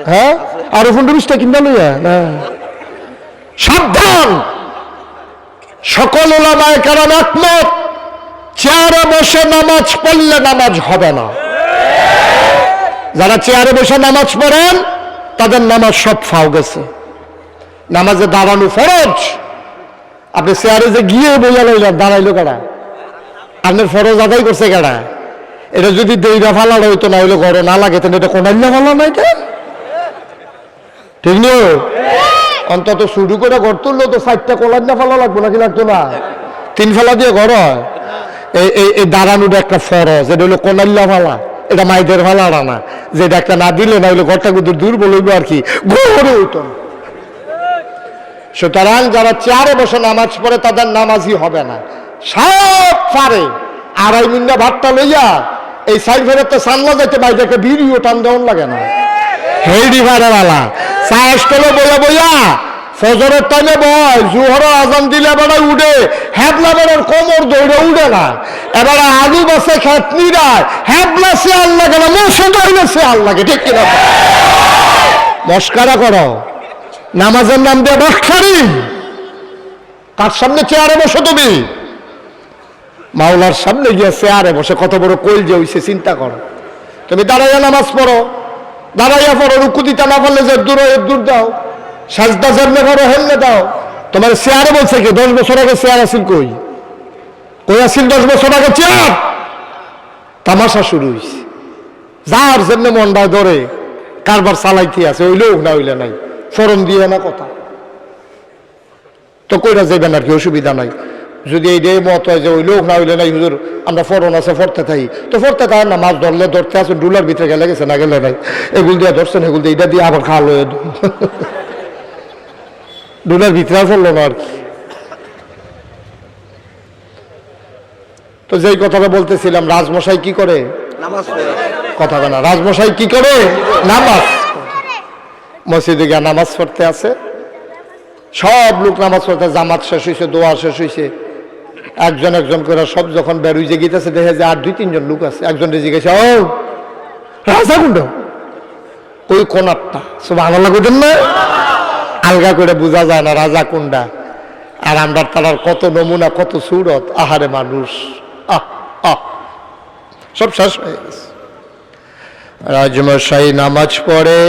হ্যাঁ, আরো 15-20টা কিনবা লইয়া না। সাবধান, সকল ওলামায়ে কেরাম একমত, চেয়ারে বসে নামাজ পড়লে নামাজ হবে না। যারা চেয়ারে বসে নামাজ পড়েন তাদের নামাজ সব ফাও গেছে। নামাজে দাঁড়ানো ফরজ। আপনি চেয়ারে যে গিয়ে বইয়া লইলেন, দাঁড়াইলো কারা? আপনার ফরজ আদায় করছে কারা? এটা যদি দেইরা ফালানো হইতো, না হইলে ঘরে না লাগে, তাহলে এটা কোনাইল্লা ফালা না, এটা ঠিক নয়। অন্তত শুরু করে ঘর তুললো তো 4টা কোলাইল্লা ফালা লাগবো, নাকি লাগতো না? 3 ফালা দিয়ে ঘর হয়। এই দাঁড়ানোটা একটা ফরজ, এটা হলো কোনাইল্লা ফালা, এটা মাইদের ফালাটা না, যে এটা একটা না দিলে না হইলে ঘরটা কিন্তু দুর্বল হইব আর কি, ঘরে হইতো না। সুতরাং যারা চেয়ারে বসে নামাজ পড়ে তাদের নামাজই হবে না। সব পারে 2.5 মিনিট ভাতটা লইয়া এই সাইড ফেরে তো সানলা যাইতে বাইরে ভিড়িও টান দেওয়ান লাগে না। হেডি ভাড়াওয়ালা চাষ করলে বইয়া বইয়া ফজরের টাইমে বয়, জোহরের আজান দিলে এবার উঠে, হ্যাবলা বেড়ার কোমর দৌড়ে উঠে না। এবার আলু বাসে খেতনিরা হ্যাবলা সে আল লাগে না, মশে দৌড়ে সে আল লাগে। ঠিক কিনা? মস্কারা করো, নামাজের নাম দিয়ে বাক্কারি। তার সামনে চেয়ারে বসো তুমি, মাওলার সামনে গিয়ে চেয়ারে বসে কত বড় কইল যে হইছে চিন্তা করো। তুমি দাঁড়াইয়া নামাজ পড়ো, দাঁড়াইয়া পড়ো, রুকু দিতে না পারলে যে দূর দাও, সাজদা যেমনে করো হেললে দাও। তোমার চেয়ারে বলছে কি? 10 বছর আগে চেয়ার আসিল কই? কই আসিল 10 বছর আগে চেয়ার? তামাশা শুরু হইছে। যার যেমনে মনটায় ধরে কারবার চালাইতে আছে, হইলে হোক না হইলে নাই, ফরম দিয়ে না কথা তো কইরা যাবেন আর কি, অসুবিধা নাই। যদি এই মত হয় যে হইলে হোক না হইলে নাই, হুজুর আমরা ফরন আছে ফরতে থাকি, তো ফরতে থাকেন না। মাছ ধরলে ধরতে আছে, ডুলার ভিতরে গেলে গেছে, না গেলে নাই। এগুল দিয়ে ধরছেন, এগুল দিয়ে এটা দিয়ে আবার খাওয়া লয়ে ডুলার ভিতরে ফেললো না আর কি। তো যেই কথাটা বলতেছিলাম, রাজমশাই কি করে? নামাজ কথা না, রাজমশাই কি করে? নামাজ। মসজিদে গিয়ে নামাজ পড়তে আছে, সব লোক নামাজ পড়তে, জামাত শেষ হয়েছে, দোয়া শেষ হয়েছে, একজন একজন করে সব যখন বেরুইজে গিয়েছে, দেখে যে আর 2-3 জন লোক আছে। একজন জিজ্ঞেস, ও রাজা কুণ্ড ওই কোনারটা, সুবহানাল্লাহ কইতেন না? আলগা করে বোঝা যায় না রাজা কুন্ডা। আর আমরা তার কত নমুনা, কত সুরত, আহারে মানুষ, সব শেষ হয়ে গেছে। রাজমশাই নামাজ পড়ে,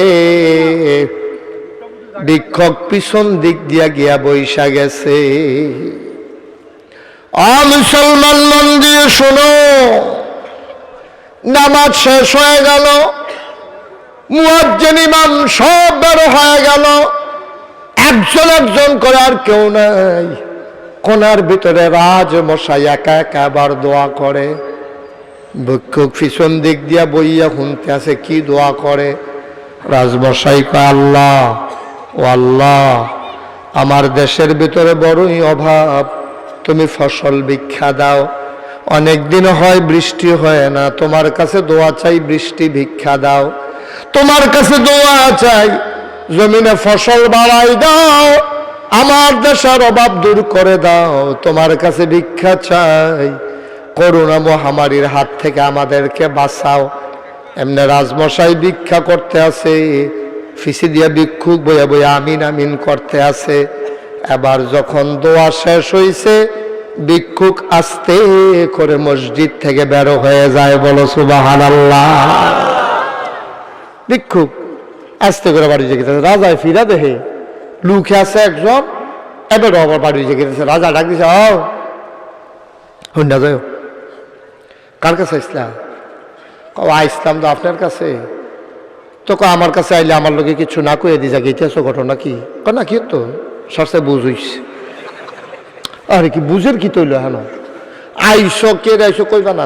ভিক্ষক পিছন দিক দিয়া গিয়া বৈশা গেছে। মুসলমান মন দিয়ে শোনো, নামাজ শেষ হয়ে গেল, মুয়াজ্জিন ইমাম সব বের হয়ে গেল, একজন একজন করে আর কেউ নাই। কোনার ভিতরে রাজমশাই একা একা আবার দোয়া করে। ভিক্ষুক পিছন দিক দিয়া বইয়া শুনতে আছে, কি দোয়া করে? রাজমশাই কয়, আল্লাহ ও আল্লাহ, আমার দেশের ভিতরে বড়ই অভাব, তুমি ফসল ভিক্ষা দাও। অনেক দিন হয় বৃষ্টি হয় না, তোমার কাছে দোয়া চাই, বৃষ্টি ভিক্ষা দাও। তোমার কাছে দোয়া চাই, জমিনে ফসল বাড়াই দাও, আমার দেশের অভাব দূর করে দাও। তোমার কাছে ভিক্ষা চাই, করোনা মহামারীর হাত থেকে আমাদেরকে বাঁচাও। এমনি রাজমশাই ভিক্ষা করতে আছে, ফিসি দিয়া ভিক্ষুক বইয়া বইয়া আমিন আমিন করতে আছে। এবার যখন দোয়া শেষ হইছে, ভিক্ষুক আস্তে করে মসজিদ থেকে বের হয়ে যায়। বলো সুবহানাল্লাহ। ভিক্ষুক আস্তে করে বাড়ি জেগে গেছে। রাজায় ফিরা দেখে লুকে আছে একজন, এবার আবার বাড়ি জেগে গেছে। রাজা ডাক দিছে, হন্যা যায় কার কাছে আসলাম? আইসলাম তো আপনার কাছে। তো আমার কাছে আইলে আমার লোকে কিছু না কয়ে দিয়ে যাকে ইতিহাস ঘটনা কি না কি তো সরষে বুঝইস। আরে কি বুঝের কি তৈল হেন আইসো কে আইসো কইবা না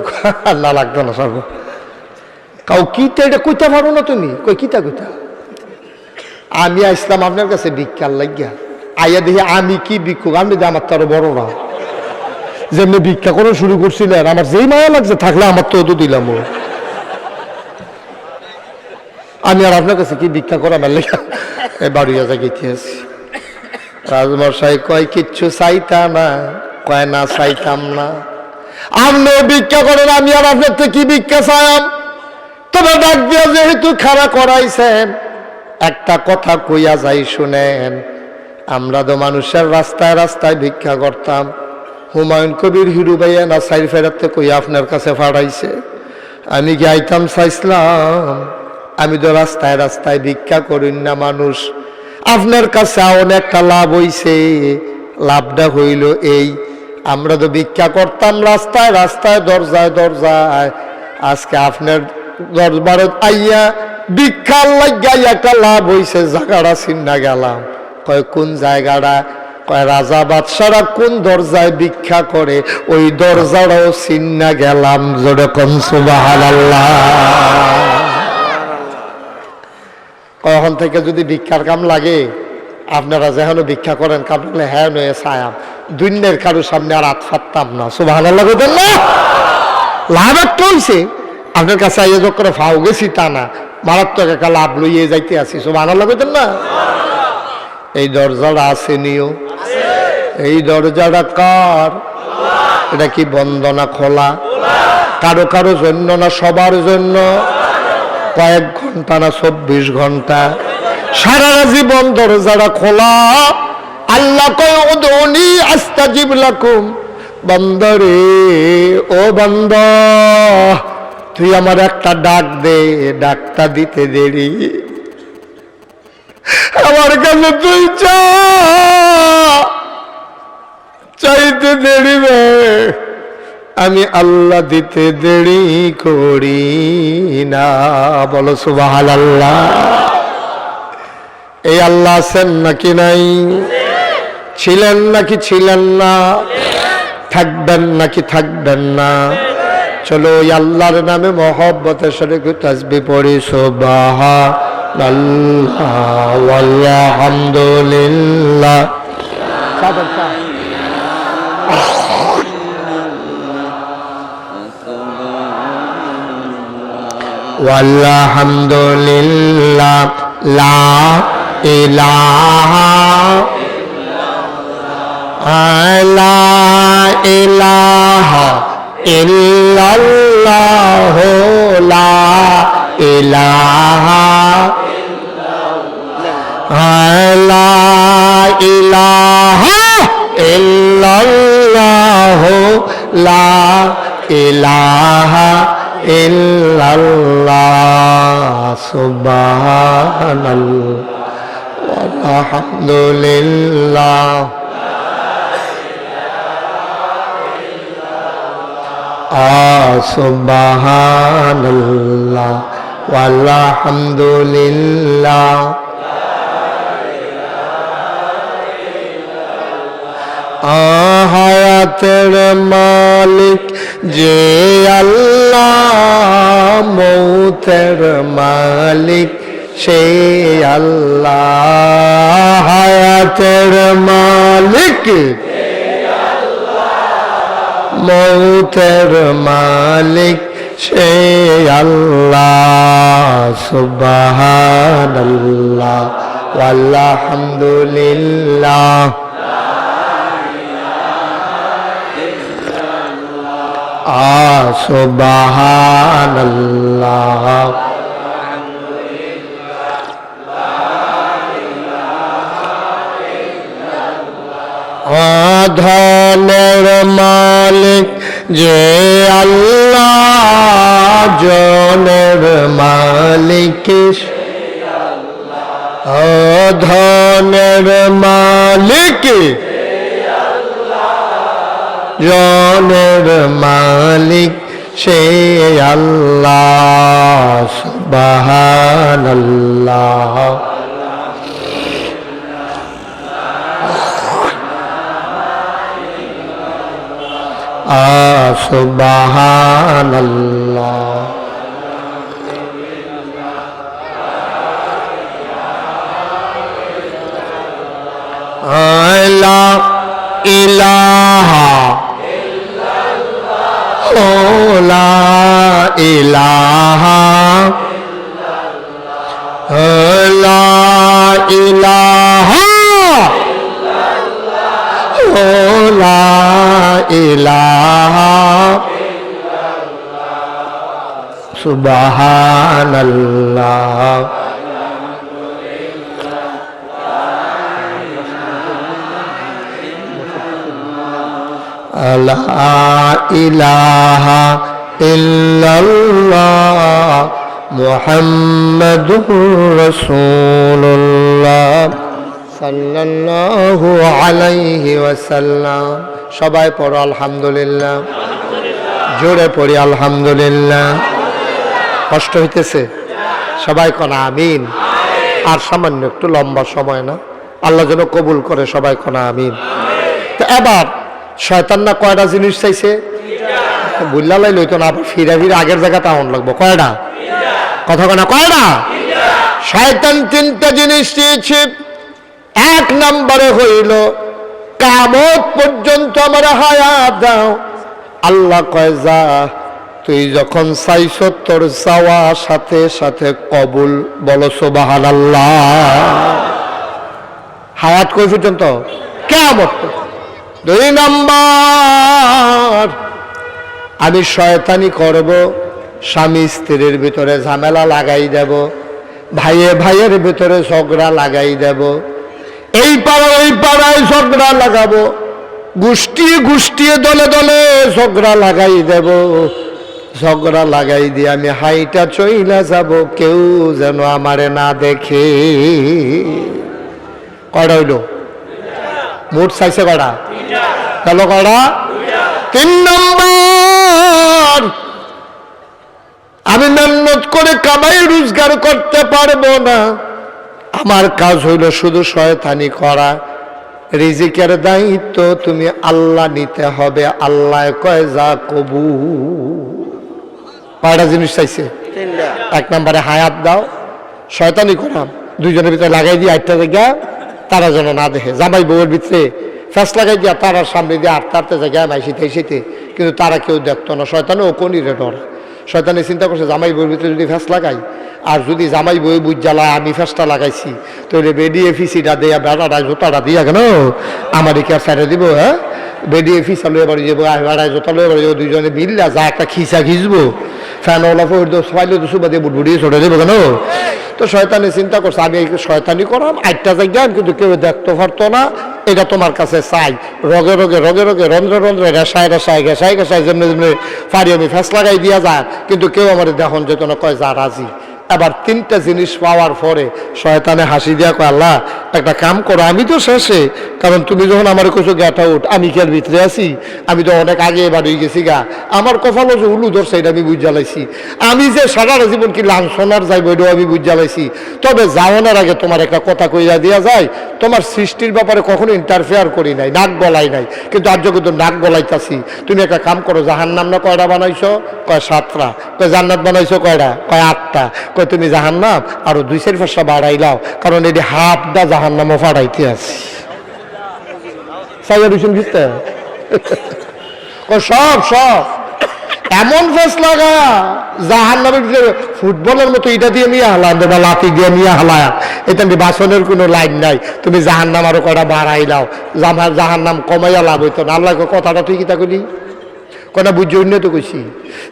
না লাগতো না সর্ব কাউ কিতা এটা কইতে পারো না তুমি কই কিতা কইতা আমি আসলাম আপনার কাছে ভিক্ষার লাগিয়া আইয়া দেখি আমি কি ভিক্ষুক আমি আমার তো আরো বড় না যেমনি ভিক্ষা করে শুরু করছিলেন আমার যেই মায়া লাগছে থাকলে আমার তো দিলাম আমি আর আপনার কাছে কি ভিক্ষা করা আমার লেখা এই বাড়িয়া জায়গা ইতিহাস রাজমশাই কয় কিচ্ছু চাইতাম না কয় না চাইতাম না আপনি ভিক্ষা করেন আমি আর আপনার থেকে কি ভিক্ষা চাইম তবে ডাক দিয়া যেহেতু খাড়া করাইছেন একটা কথা কইয়া যাই শুনেন আমরা তো মানুষের রাস্তায় রাস্তায় ভিক্ষা করতাম হুমায়ুন কবির হিরু ভাইয়া না সাইর ফেরাতে কইয়া আপনার কাছে ফাড়াইছে আমি কি আইতাম চাইছিলাম আমি তো রাস্তায় রাস্তায় ভিক্ষা করিন না মানুষ আপনার কাছে অনেকটা লাভ হইছে লাভটা হইল এই আমরা তো ভিক্ষা করতাম রাস্তায় রাস্তায় দরজায় দরজায় আজকে আপনার দরবারত আইয়া ভিক্ষার লাগিয়া একটা লাভ হইছে জায়গাটা চিন্না গেলাম কয় কোন জায়গাটা কয় রাজা বাদশারা কোন দরজায় ভিক্ষা করে ওই দরজাটাও চিন্না গেলাম যেরকম সুবহানাল্লাহ কখন থেকে যদি ভিক্ষার কাম লাগে আপনারা যেন ভিক্ষা করেন কামলে হ্যাঁ নয়ে ছায়াম দুনিয়ার কারোর সামনে আর হাত ফাটতাম না সুবহানাল্লাহ বলেন না লাভ একটা হইছে আপনার কাছে আইয়া যোগ করে ফাও গেছি তা না মারাত্মক একটা লাভ লইয়ে যাইতে আছি সুবহানাল্লাহ বলেন না এই দরজাটা আছে নিও এই দরজাটা কার এটা কি বন্ধ না খোলা কারো কারো জন্য না সবার জন্য কয়েক ঘন্টা না 24 ঘন্টা সারা জীবন দরজাটা খোলা আল্লাহ কয় উদউনি আস্তাজিব লাকুম বান্দারে ও বান্দা তুই আমার একটা ডাক দে ডাকটা দিতে দেরি আমার কাছে তুই চাইতে দেরি রে আমি আল্লাহ দিতে দেরি করি না বলো সুবহানাল্লাহ এই আল্লাহ আছেন নাকি নাই ছিলেন নাকি ছিলেন না থাকবেন নাকি থাকবেন না চলো ওই আল্লাহর নামে মহব্বতের সাথে তাসবিহ পড়ি সুবহানাল্লাহ ওয়ালহামদুলিল্লাহ walhamdulillah la ilaha la ilaha illallah la ilaha la ilaha illallah la ilaha illallah subhanallah walhamdulillah subhanallah walhamdulillah হায়াতের মালিক যে আল্লাহ মৌতের মালিক সে আল্লাহ হায়াতের মালিক মৌতের মালিক সে আল্লাহ সুবহানাল্লাহ walhamdulillah সুবহানাল্লাহ ধনের মালিক যে আল্লাহ জনের মালিক আসমানের মালিক সে আল্লাহ, সুবহানাল্লাহ। সুবহানাল্লাহ। লা ইলাহা ও লা ইলাহা লা ইলাহা ও লা ইলাহা সুবহানাল্লাহ। লা ইলাহা ইল্লাল্লাহ মুহাম্মাদুর রাসূলুল্লাহ সাল্লাল্লাহু আলাইহি ওয়াসাল্লাম। সবাই পড়ো আলহামদুলিল্লাহ, জোরে পড়ি আলহামদুলিল্লাহ। কষ্ট হইতেছে? সবাই কোন আমিন। আর সামান্য একটু লম্বা সময় না, আল্লাহ যেন কবুল করে, সবাই কোন আমিন। তো এবার শয়তান না কয়টা জিনিস চাইছে? বুল্লালাই লইতো না, আবার ফিরা ফিরে আগের জায়গাটা আউন লাগবো। কয়টা? কথা কয় না, কয়টা? শয়তান তিনটা জিনিস চেয়েছে। এক নম্বরে হইল কিয়ামত পর্যন্ত আমার হায়াত দাও। আল্লাহ কয় যা, তুই যখন চাইছ তোর চাওয়া সাথে সাথে কবুল। বলো সুবহানাল্লাহ। হায়াত কই পর্যন্ত? কিয়ামত। দুই নম্বর, আমি শয়তানি করব, স্বামী স্ত্রীর ভিতরে ঝামেলা লাগাই দেব, ভাইয়ে ভাইয়ের ভিতরে ঝগড়া লাগাই দেব, এই পাড়ায় ওই পাড়ায় ঝগড়া লাগাবো, গোষ্ঠী গোষ্ঠী দলে দলে ঝগড়া লাগাই দেব। ঝগড়া লাগাই দিয়ে আমি হাইটা চইলা যাব, কেউ যেন আমারে না দেখে। কয়টা হইল? মোট চাইছে কয়টা? গেল কয়টা? তিন নম্বর, আমি মেহনত করে কামাই রোজগার করতে পারবো না, আমার কাজ হইল শুধু শয়তানি করা। রিজিকের দায়িত্ব তুমি আল্লাহ নিতে হবে। আল্লাহ কয় যা কবু। কয়টা জিনিস চাইছে? এক নম্বরে হায়াত দাও, শয়তানি করাম, দুইজনের ভিতরে লাগাই দিয়ে আটটা জায়গা তারা যেন না দেখে। জামাই বউয়ের ভিতরে ফ্যাস লাগাই দিয়া তারার সামনে দিয়ে আটতে আটতে জায়গায় মাইশিতে এসেতে, কিন্তু তারা কেউ দেখতো না। শয়তানে ও কোনিরে ডর। শয়তানে চিন্তা করছে জামাই বউয়ের ভিতরে যদি ফ্যাস লাগাই, আর যদি জামাই বই বুঝ জ্বালায় আমি ফ্যাসটা লাগাইছি, তাহলে বেডিয়ে ফিসিটা দেয়া বেড়াটা জোতাটা দিয়া কেন আমার কি আর সাইডে দিব? হ্যাঁ, বেডিয়ে ফিসা লয়ে বাড়ি যাবো, বেড়ায় জোতা লয়ে বাড়ি যাবো, দুইজনে মিললা যা একটা খিসা খিচবো, ফ্যান ওলা ফাইলে তো সুবা দিয়ে বুটবুটিয়ে ছোটে দেবো কেন? তো শয়তানে চিন্তা করছে আমি এই শয়তানি করাম, আটটা জায়গা কিন্তু কেউ দেখতে পারতো না, এটা তোমার কাছে চাই। রগে রগে রগে রগে রন্ধ্রে রন্ধ্রে রেশায় রেশায় ঘেসায় ঘেসায় যেমনি যেমনি পারি আমি ফ্যাস লাগাই দিয়া যায়, কিন্তু কেউ আমার দেখুন যেত না। কয় যা রাজি। এবার তিনটা জিনিস পাওয়ার পরে শয়তানে হাসি দিয়া কয় আল্লাহ একটা কাম করো, আমি তো শেষে, কারণ তুমি যখন আমার কিছু গেট আউট, আমি কি আর ভিতরে আছি? আমি তো অনেক আগে এবার হয়ে গেছি গা, আমার কপালও যে উলু ধরছে এটা আমি বুঝ জ্বালাইছি। আমি যে সারা জীবন কি লাঞ্ছনার যাইব এটাও আমি বুঝ জ্বালাইছি। তবে যাওয়ানোর আগে তোমার একটা কথা কইয়া দেওয়া যায়, তোমার সৃষ্টির ব্যাপারে কখনো ইন্টারফেয়ার করি নাই, নাক গলাই নাই, কিন্তু আজ কিন্তু নাক গলাইতাছি। তুমি একটা কাম করো, জাহান্নাম না কয়টা বানাইছো? কয় 7টা। কয় জান্নাত বানাইছো কয়টা? কয় 8টা। কয় তুমি জাহান্নাম আরো 2-4 বাড়াইলাও, কারণ এটি হাফটা জাহান্নামও ফাড়াইতে আছি। সব সব এমন ফেস লাগা জাহান্নামের ভিতরে ফুটবলের মতো এটা দিয়ে নিয়ে হালাম, বা লাঠি দিয়ে নিয়ে হালায়, এটা বাসনের কোনো লাইন নাই। তুমি জাহান্নাম আরো কয়টা বাড়াইলাও, জাহান্নাম কমাইয়া লাভ হইতো না। আল্লাহ কথাটা তুই কি তা করি কয়টা বুঝে উন্নত কইছি,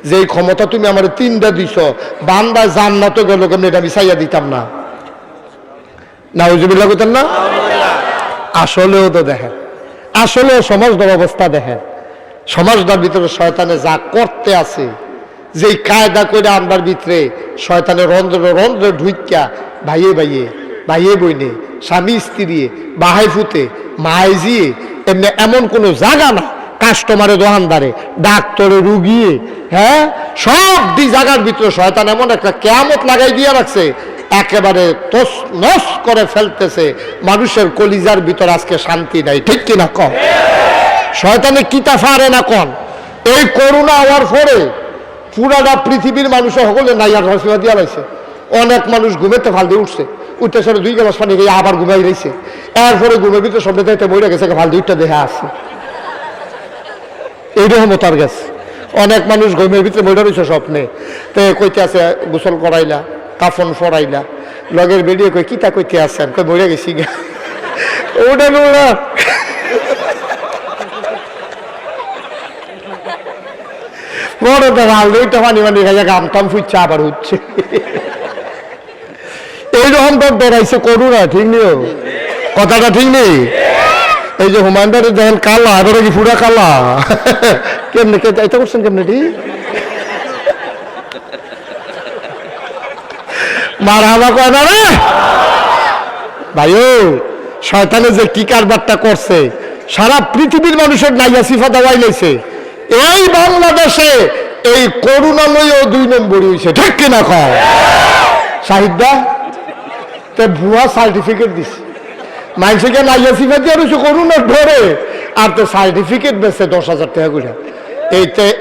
যে এই ক্ষমতা তুমি আমার 3টা দিছ, বান্দা জান্নাত গেল কেমন এটা আমি চাইয়া দিতাম না? নাউজুবিল্লাহ কইতেন না? আসলেও তো দেখেন, আসলে সমাজটার অবস্থা দেখেন, সমাজটার ভিতরে শয়তানে যা করতে আছে, যেই কায়দা করে আনবার ভিতরে শয়তানের রন্ধ্রে রন্ধ্রে ঢুইকা ভাইয়ে ভাইয়ে, ভাইয়ে বইনে, স্বামী স্ত্রী, বাহাই ফুতে, মায় জিয়ে, এমনি এমন কোনো জায়গা না কাস্টমারে দোকানদারে ডাক্তারে রুগিয়ে, হ্যাঁ, সব দি জায়গার ভিতরে শয়তান এমন একটা কেয়ামত লাগাই দিয়ে রাখছে, একেবারে তস নস করে ফেলতেছে। মানুষের কলিজার ভিতর আজকে শান্তি নাই, ঠিক কিনা কম? শয়তানে কিতা ফারে না কন। এই করোনা হওয়ার পরে পুরাটা পৃথিবীর মানুষের সকলে নাই আর হসপিটাল দিয়া লাগছে। অনেক মানুষ ঘুমেতে ফাল দিয়ে উঠছে, উঠতে সরে 2 গ্লাস পানি খেয়ে আবার ঘুমাই রয়েছে। এরপরে ঘুমের ভিতরে সব দেখতে বইটা গেছে, ফাল 2টা দেখে আসছে। এইরকম তার গেছে। অনেক মানুষ ঘুমের ভিতরে বইটা রয়েছে স্বপ্নে, তো কইতে আছে গোসল করাইলা, কাফন ফরাইলা, লগের বেরিয়ে কই কিতা কইতে আসছেন, কই বইটা গেছি গা। ওটা নোড়া বড় তো ভাল 2টা পানি পানি খাইয়া গাম টাম ফুচ্ছে আবার হচ্ছে। এইরকম তো বেড়াইছে করুণা, ঠিক নেই? কথাটা ঠিক নেই? এই যে হুমায়ুনবাড়ি দেখেন কালা, এবার কি পুরা কালা? কেমনে এটা করছেন কেমনে? ঠিক মার হামা কয় না রে ভাইও। শয়তানে যে কি কারবারটা করছে, সারা পৃথিবীর মানুষের নাইয়া সিফা দাওয়াই লাইছে। এই বাংলাদেশে এই করুণাময়ও 2 নম্বরই হয়েছে, ঠিক কিনা কয়? সাহিদা তো ভুয়া সার্টিফিকেট দিছে, মানুষকে নাইয়া সিফা দিয়ে রয়েছে করুণার ধরে, আর তো সার্টিফিকেট বেছে 10,000 টাকা করে।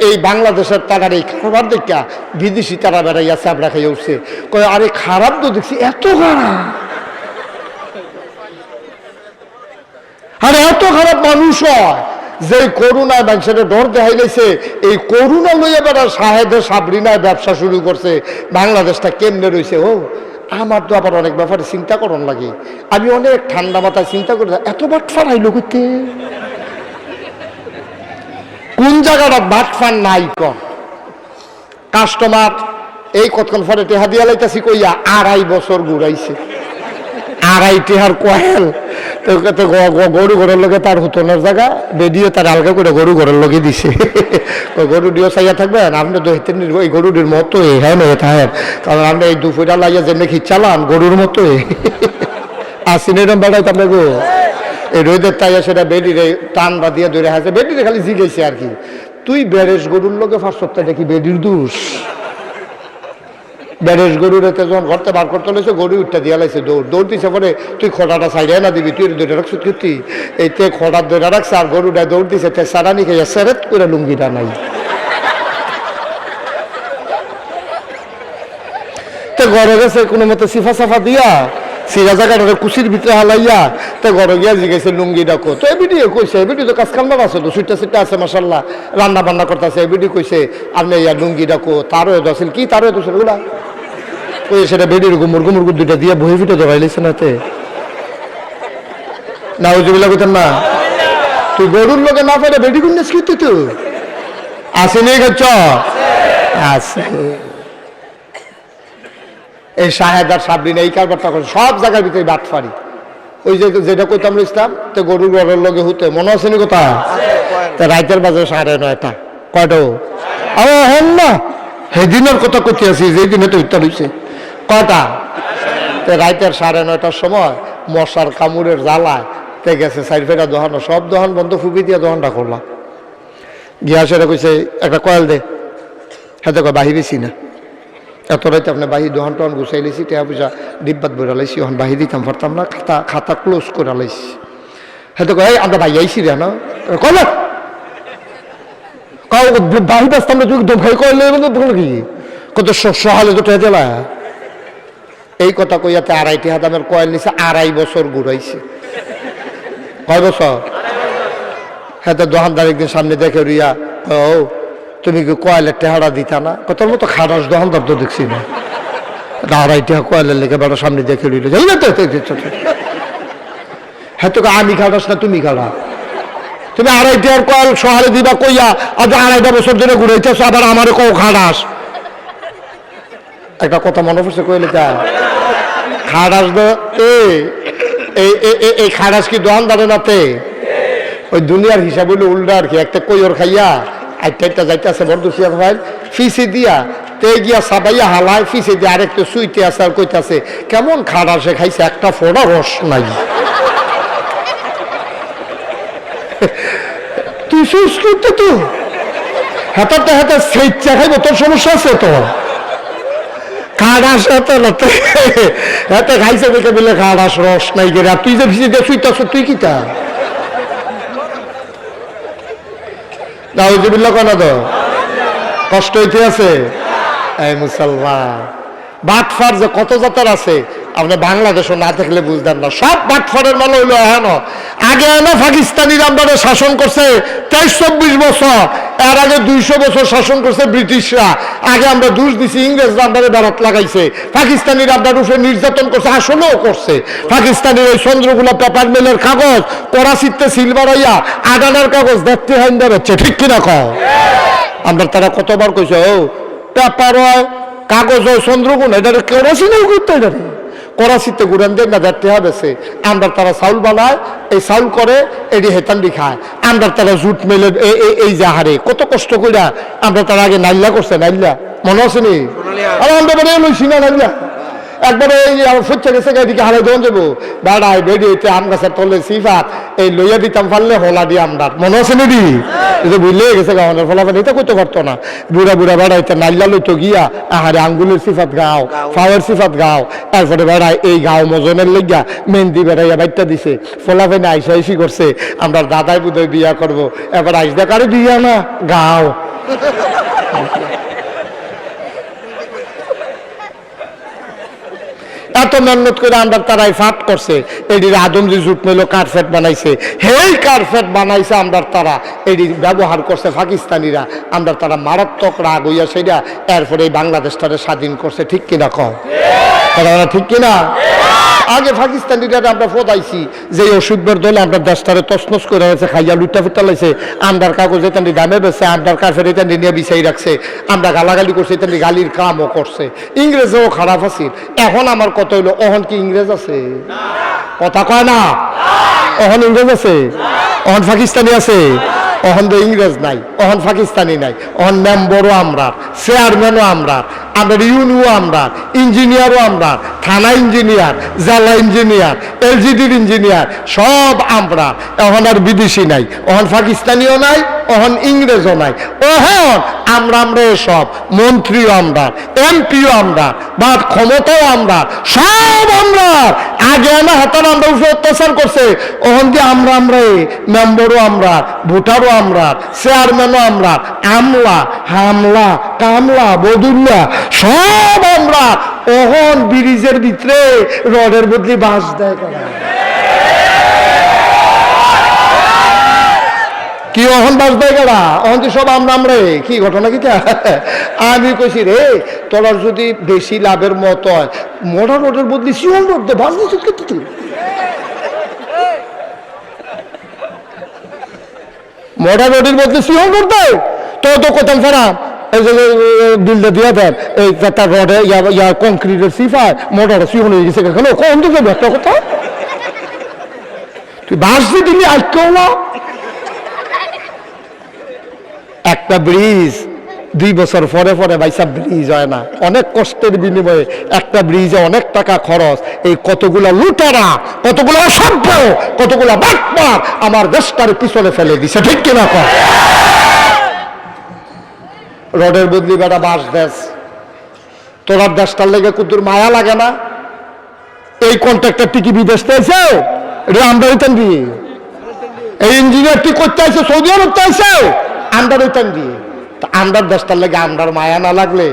এই বাংলাদেশের টাকার এই খাবার দেখা বিদেশি তারা বেড়াইয়া চাপড়া খাইয়া উঠছে, কয় আরে খারাপ তো দেখছি, এত খারাপ, আরে এত খারাপ মানুষ হয় যে করুণায় মানুষের ডর দেখাই গেছে। এই করুণা লইয়া বেড়া শাহেদের সাবরিনায় ব্যবসা শুরু করছে। বাংলাদেশটা কেমনে রয়েছে? ও আমার তো আবার অনেক ব্যাপারে চিন্তা করন লাগে। আমি অনেক ঠান্ডা মাথায় চিন্তা করি, এত বাটফার আইলো করতে, কোন জায়গাটা বাটফার নাই কম? কাস্টমার এই কতক্ষণ পরে টেহা দিয়া লাইতাছি কইয়া 2.5 বছর ঘুরাইছে, 2.5 টেহার কয়েল। গরু ঘরের লগে তার হুতনের জায়গা বেডিও তার আলগা করে গরু ঘরের লগে দিছে। গরু দিও চাইয়া থাকবেন আপনি দহিতের এই গরুটির মতোই, হ্যাঁ মেয়ে থাকেন, কারণ আপনি এই 2 ফুটা লাইয়া যেমনি খিচালান গরুর মতোই আসিন এরম বেড়াই তার গো। এই রোদের তাইয়া সেটা বেডিরে টান বা দিয়ে ধরে হাসে, বেডিরে খালি জিগেছে আর কি, তুই বেড়েস গরুর লগে ফার্স্টটা দেখি বেডির দোষ। বেড়েস গরুর এতে যখন ঘরতে বার করতে হলেছে, গরু উঠটা দিয়া লাইছে, দৌড় দিছে পরে তুই খোটাটা সাইডে না দিবি, তুই ধরে রাখছ তুই এইতে খোটার ধরে রাখছে, আর গরুটা দৌড় দিছে, তে সারানি খাইয়া সেরেত করে লুঙ্গিটা নাই। তো ঘরে গেছে কোনো মতো সিফা সাফা দিয়া সিরা জায়গাটা কুচির ভিতরে হালাইয়া, তো ঘরে গিয়া জিগেছে লুঙ্গি ডাকো। তো এবিডি কইছে, এবিডি তো কাজ কামনা আছে, তো সুইটা সুইটা আছে মাসাল্লাহ, রান্না বান্না করতেছে। এবিডি কইছে আপনি ইয়া লুঙ্গি ডাকো, তারও এত আসেন কি, তারও এত ছিল ওগুলা কই সেটা বেডির গুমুর 2টা দিয়ে বহি ফিটে ধরাই লিছে নাতে না, ওই যেগুলা কইতেন না, তুই গরুর লোকে না পারে বেডি গুন্ডেস কি তুই তো আসেনি গেছ আছে। এই শাহেদার সাবরিনা এই কারবারটা করে সব জায়গার ভিতরে বাটফারি। ওই যে যেটা কইতাম ইসলাম, তো গরুর ঘরের লগে হতে মনে আছে নি কথা, রাইতের বাজে 9:30 কয়টো হন না, সেদিনের কথা কইতে আছি, যেই দিনে তো উত্তর হইছে কয়টা, রাইতের 9:30টার সময় মশার কামড়ের জ্বালায় তে গেছে 4 ফেরা দোকান, সব দোকান বন্ধ, ফুপি দিয়ে দোকানটা করলাম। গিয়া সেটা কইছে একটা কয়েল দে, হ্যাঁ তো বাহি বেশি না, এত রাইতে আপনার বাহি দোকান টোহান গুছাই লাইছি, টাকা পয়সা ডিব্বাত বইরা লাইছি, ওখান বাহি দিতাম পারতাম না, খাতা ক্লোজ করে লাইছি। হ্যাঁ তো কয় আমরা ভাই আইসি রে না কল বাহি বাঁচতাম না, তুই ভাই কয়লে কি কত সহালে তো টেহা দিলা। এই কথা কইয়াতে 2.5 দামের কয়েল নিছে, 2.5 বছর ঘুরাইছে। কয় বছর? হ্যাঁ তো দোকানদার একদিন সামনে দেখে রিয়া, ও তুমি কি কয়েলের টেহারা দিতা না? তোর মতো খারাস দোকানদার তো দেখছি না, 2.5 টাকা কয়েলের লেগে বেড়া সামনে দেখে রইল। হ্যাঁ তোকে আমি খাটাস না তুমি খাটা, তুমি 2.5 টাকার কয়েল শহরে দিবা কইয়া আজ 2.5 বছর ধরে ঘুরাইতেছ, আবার আমারে কও খাটাস। একটা কথা মনে পড়ছে কইলে তা খাটাস এই খাটাস কি দোকানদারে নাতে ওই দুনিয়ার হিসাব হইলে উল্টা আর কি, একটা কইর খাইয়া আইটা যাইতেছে বরদুসিয়া ভাই ফিসে দিয়া তে গিয়া সাবাইয়া হালায়, ফিসে দিয়ে আরেকটা সুইতে আছে আর কইতাছে কেমন খাটাসে খাইছে, একটা ফোড়া রস নাই। সুস করতে তো হাতাতে হাতে স্বেচ্ছা খাইব, তোর সমস্যা আছে তো। খাড়াস হাতে খাইছে দেখে বলে খাড়াস রস নাই গেরা, তুই যে ভিজে দিয়ে শুইতাছ তুই কিতা নাউজুবিল্লাহ কেন তো কষ্ট হইতে আছে। এই মুসলমান বাটফার যে কত জাতের আছে আপনি বাংলাদেশও না থাকলে বুঝতেন না। সব বাটফারের মানে হইলো হ্যাঁ আগে না পাকিস্তানিরা আমাদের শাসন করছে 23-24 বছর, এর আগে 200 বছর শাসন করছে ব্রিটিশরা। আগে আমরা দোষ দিছি ইংরেজরা আমাদের বেড়াত লাগাইছে, পাকিস্তানিরা আপনার উপরে নির্যাতন করছে, আসলেও করছে। পাকিস্তানের ওই চন্দ্রগুলা পেপার মিলের কাগজ করাচিতে সিলভার হইয়া আদানার কাগজ দেখতে হয় বেরোচ্ছে, ঠিক কিনা কও? আমরা তারা কতবার কইছে ও পেপার হয় কাগজ হয় চন্দ্রগুণ, এটা কেরাসি নেই করতে, এটা করাচিতে গুড়ান দেন না দেখতে হবে সে। আমরা তারা চাউল বানায়, এই চাউল করে এটি হেতান্ডি খায়। আমরা তারা জুট মেলে এই যে হারে কত কষ্ট কইরা আমরা তারা আগে নাইল্লা করছে, নাইল্লা মনে আছে নি? আর আমরা বলে লইছি না নাইল্লা একবারে এই ফুচ্ছে গেছে এদিকে হারে দোন যাবো বেড়ায় বেরিয়েতে আম গাছের তলে সিফাত এই লইয়া দিতাম পারলে হলা দিয়ে আমরার মনে আছে নিদি বুঝলে গেছে গাওয়ানোর ফলাফল এটা করতে পারতো না। বুড়া বুড়া বেড়াইতে নাইল্লা লইতো গিয়া আহারে আঙ্গুলের সিফাত গাও, ফাওয়ার সিফাত গাও, এরপরে বেড়ায় এই গাও মজনের লইয়া মেহেন্দি বেড়াইয়া বাইটটা দিছে, ফলাফেনে আইসা আইসি করছে আমরা দাদাই বুধই বিয়া করবো, এবার আইস দেখারে বিয়া না গাও। এত মেহনত করে আমরা তারাই ফাট করছে, এটির আদমজি জুট মেলো কার্পেট বানাইছে, হেই কার্পেট বানাইছে আমরা তারা এটি ব্যবহার করছে পাকিস্তানিরা, আমরা তারা মারাত্মক রাগ হইয়া সেটা এরপরে এই বাংলাদেশটারে স্বাধীন করছে, ঠিক কিনা কম? ঠিক কিনা? আগে পাকিস্তানিরা আমরা ফোদাইছি যে অসুখের দলে আমরা দেশটারে তসনস করে হয়েছে, খাইয়া লুটা ফুটা লাইছে, আমদার কাগজ এতানি দামে বেছে, আমদার কার্পেট এতানি নিয়ে বিছাই রাখছে, আমরা গালাগালি করছে, এতানি গালির কামও করছে। ইংরেজও খারাপ আছে। এখন আমার কত হইলো অহন কি ইংরেজ আছে? কথা কয় না, অহন ইংরেজ আছে, অহন পাকিস্তানি আছে, অহন তো ইংরেজ নাই, অহন পাকিস্তানি নাই, অহন মেম্বরও আমরা, চেয়ারম্যানও আমরা, আমাদের ইউনিও আমরা, ইঞ্জিনিয়ারও আমরা, থানা ইঞ্জিনিয়ার, জেলা ইঞ্জিনিয়ার, এলজিডির ইঞ্জিনিয়ার সব আমরা। এখন আর বিদেশি নাই, অহন পাকিস্তানিও নাই, অহন ইংরেজও নাই, অহন আমরা সব মন্ত্রীও আমরা, এমপিও আমরা, বা ক্ষমতাও আমরা, সব আমরা। আগে না হাতার আমরা উপরে অত্যাচার করছে, অহন কি আমরা মেম্বরও আমরা, ভোটারও আমরা, চেয়ারম্যানও আমরা, আমলা হামলা কামলা বদুল্লা সব আমরা। অহন ব্রিজের ভিতরে রডের বদলি বাঁশ দেয় কি, অহন বাস দেয় গেলা, অহন সব আমরা কি ঘটনা কি? আমি কইছি রে তোলার যদি বেশি লাভের মত হয় মোটা রোডের বদলি শিওল রোড দে, বাস দিচ্ছ কি তুই? মোটা রোডের বদলি শিওল রোড দেয় তো কোথাও ফেরা এই যে বিলটা দিয়ে দেন এই তার রডে ইয়া কংক্রিটের সিফায় মোটর শিওল হয়ে গেছে, কেন কোন দিকে একটা কথা তুই বাস দিয়ে দিলি আজকেও না। একটা ব্রিজ 2 বছর পরে পরে ভাইসা ব্রিজ হয় না, অনেক কষ্টের বিনিময়ে একটা ব্রিজে অনেক টাকা খরচ। এই কতগুলা লুটারা, কতগুলা অসভ্য, কতগুলা বাটপার আমার দেশটার পিছনে ফেলে দিছে, ঠিক কিনা কর? রডের বদলি বেটা বাস দেশ, তোর দেশটার লেগে কুতুর মায়া লাগে না? এই কন্ট্রাক্টর টিকি বিদেশ পেয়েছে, এটা আমরা হইতেন দিয়ে এই ইঞ্জিনিয়ারটি করতে আসছে, সৌদি আরব চাইছে আন্ডার হইতেন দিয়ে। আন্ডার দেশটার লেগে আন্ডার মায়া না লাগলে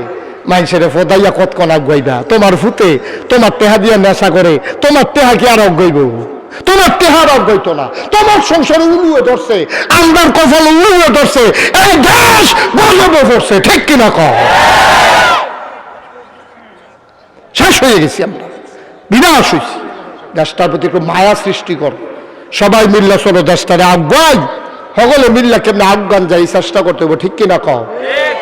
মানুষের ফোদাইয়া কতক্ষণ আগাইবা? তোমার ফুতে তোমার টেহা দিয়ে নেশা করে, তোমার টেহা কি আর অজ্ঞাইব? তোমার টেহার অজ্ঞাইতো না, তোমার সংসারে উলুয়ে ধরছে, আন্ডার কফল উলুয়ে ধরছে, এই দেশ গজবে ধরছে, ঠিক কিনা কম? শেষ হয়ে গেছি আমরা, বিনাশ হয়েছি। দেশটার প্রতি একটু মায়া সৃষ্টি কর, সবাই মিল্লা চলো দেশটারে আজ্ঞাই, সকলে মিল্লা কেমনি আফগান যাই চেষ্টা করতে হইব, ঠিক কিনা কও?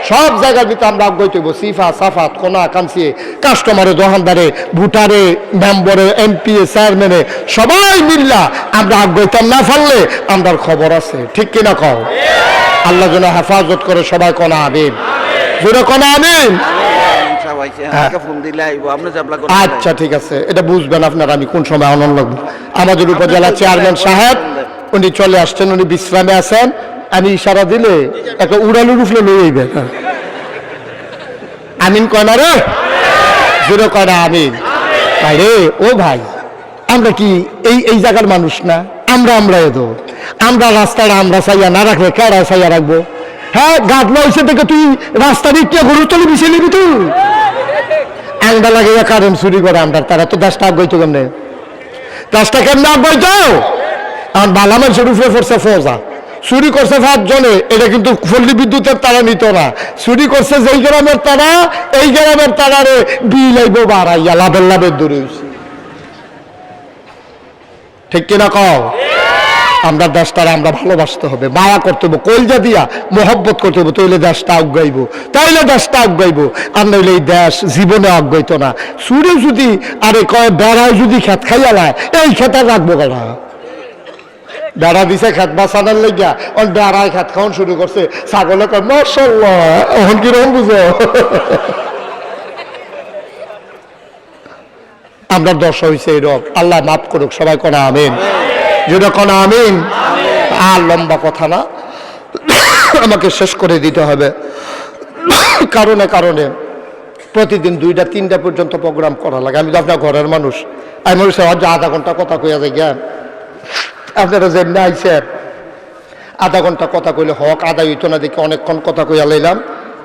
সব জায়গার ভিতরে আমরা আজ্ঞাইতে হইব, সিফা সাফাত কোনা কানসিয়ে কাস্টমারে দোকানদারে ভোটারে মেম্বরে এমপি চেয়ারম্যানে সবাই মিল্লা আমরা আজ্ঞাইতাম না পারলে আমরা খবর আছে, ঠিক কিনা কও? আল্লাহ যেন হেফাজত করে, সবাই কোনা আমিন, জোরে কোনা আমিন। আচ্ছা ঠিক আছে, এটা বুঝবেন আপনারা আমি কোন সময় আনন্দ লাগবে। আমাদের উপজেলা চেয়ারম্যান সাহেব উনি চলে আসছেন, উনি বিশ্রামে আছেন, আমি ইশারা দিলে একটা উড়ালুর উফলে লই আইবে। আমিন কয় না রে, জোরে কয় না আমিন। ভাই রে, ও ভাই, আমরা কি এই জায়গার মানুষ না? আমরা এতো আমরা রাস্তাটা আমরা চাইয়া না রাখলে কেডা চাইয়া রাখবো? হ্যাঁ, গাদলা হয়েছে দেখে তুই রাস্তা দিয়ে গরু চলে মিশিয়ে নিবি তুই? আংডা লাগে কারেন্ট চুরি করে আমরা, তারা তো দেশটা আগাইতো কেমনে? দেশটা কেমনে আগাইতো? আর বালা মানুষের উপরে পড়ছে ফৌজা, চুরি করছে 5 জনে, এটা কিন্তু পল্লী বিদ্যুতের তারা নিত না, চুরি করছে যেই গ্রামের তারা, এই গ্রামের তারারে বিল আইব বাড়াইয়া লাভের দূরে হয়েছে। ঠিক কিনা কও? আমরা দেশটারে আমরা ভালোবাসতে হবে, মায়া করতে হবে, কলজা দিয়া মোহব্বত করতে হবে, তাইলে দেশটা আগাইব, তাইলে দেশটা আগাইব। আর নইলে এই দেশ জীবনে আগাইত না। চুরি যদি আরে কয় বেড়ায় যদি খেত খাইয়া লায়, এই খেতে রাখবো কেনা? বেড়া দিছে খেত বাঁচানোর লেগা, ওর বেড়ায় খেত খাওয়ান শুরু করছে, ছাগলে কয় মাশাআল্লাহ, এখন কিরকম বুঝো? আমরা দশ হয়েছে এরকম। আল্লাহ মাফ করুক, সবাই কোনা আমিন, যেটা কোনা আমিন। আর লম্বা কথা না, আমাকে শেষ করে দিতে হবে। কারণে প্রতিদিন 2টা-3টা পর্যন্ত প্রোগ্রাম করা লাগে। আমি তো আপনার ঘরের মানুষ, আমি মনে হচ্ছে আধা ঘন্টা কথা কইয়া যায় জ্ঞান। আপনারা যেমনি আইসেন, আধা ঘন্টা কথা কইলে হক আদায় হইতো না দেখে অনেকক্ষণ কথা কইয়া লাইলাম।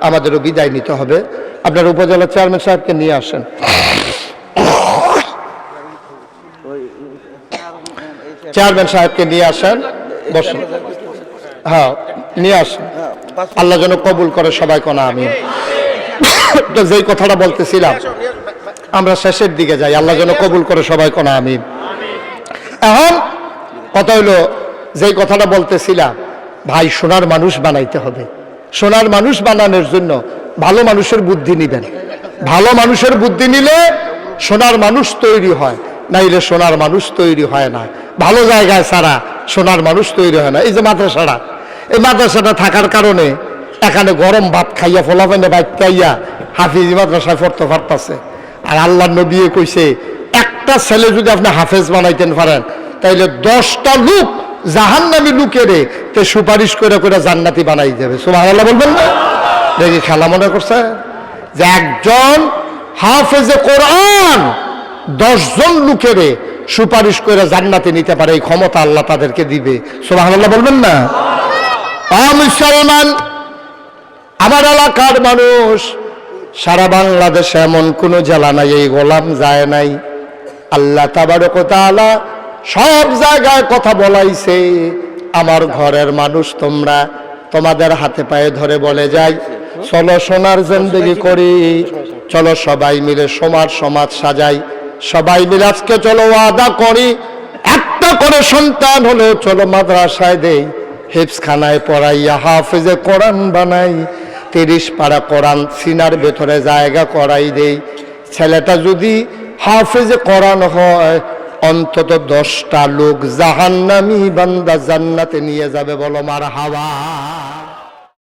আমাদেরও বিদায় নিতে হবে। আপনার উপজেলা চেয়ারম্যান সাহেবকে নিয়ে আসেন। চেয়ারম্যান সাহেবকে নিয়ে আসেন, বসেন। হ্যাঁ, নিয়ে আসেন। আল্লাহ যেন কবুল করে, সবাই কোনা আমি। তো যেই কথাটা বলতেছিলাম, আমরা শেষের দিকে যাই, আল্লাহ যেন কবুল করে, সবাই কোনা আমি। এখন কথা হইলো, যেই কথাটা বলতেছিলাম, ভাই সোনার মানুষ বানাইতে হবে। সোনার মানুষ বানানোর জন্য ভালো মানুষের বুদ্ধি নিবেন। ভালো মানুষের বুদ্ধি নিলে সোনার মানুষ তৈরি হয়, নাইলে সোনার মানুষ তৈরি হয় না। ভালো জায়গায় ছাড়া সোনার মানুষ তৈরি হয় না। এই যে মাদ্রাসাটা, এই মাদ্রাসাটা থাকার কারণে এখানে গরম ভাত খাইয়া ফলাফেনে বাইক খাইয়া হাফিজ মাদ্রাসায় পড়তে পারতেছে। আর আল্লাহ নবী কইছে, একটা ছেলে যদি আপনি হাফেজ বানাইতেন পারেন, তাইলে 10টা লোক জাহান্নামী লোকেরে তে সুপারিশ করে করে জান্নাতি বানাই দেবে। সুবহানাল্লাহ বলবেন না? দেখি খেলা মনে করছে যে একজন হাফেজে কোরআন 10 জন লোকেরে সুপারিশ করে জান্নাতে নিতে পারে, এই ক্ষমতা আল্লাহ তাদেরকে দিবে। সুবহানাল্লাহ বলবেন না? মুসলমান, আমার এলাকার মানুষ, সারা বাংলাদেশে এমন কোন জেলা নাই এই গোলাম যায় নাই। আল্লাহ তাবারক ওয়া তাআলা সব জায়গায় কথা বলাইছে। আমার ঘরের মানুষ তোমরা, তোমাদের হাতে পায়ে ধরে বলে যাই, চলো সোনার জিন্দেগি করি, চলো সবাই মিলে সোনার সমাজ সাজাই, সবাই মিলে আজকে চলো ওয়াদা করি, একটা করে সন্তান হলো চলো মাদ্রাসায় দেই, হিফজখানায় পড়াইয়া হাফেজে কোরআন বানাই, 30 পারা কোরআন সিনার ভেতরে জায়গা করাই দেই। ছেলেটা যদি হাফেজে কোরআন হয়, অন্তত 10টা লোক জাহান্নামী বান্দা জান্নাতে নিয়ে যাবে। বলো মারহাবা।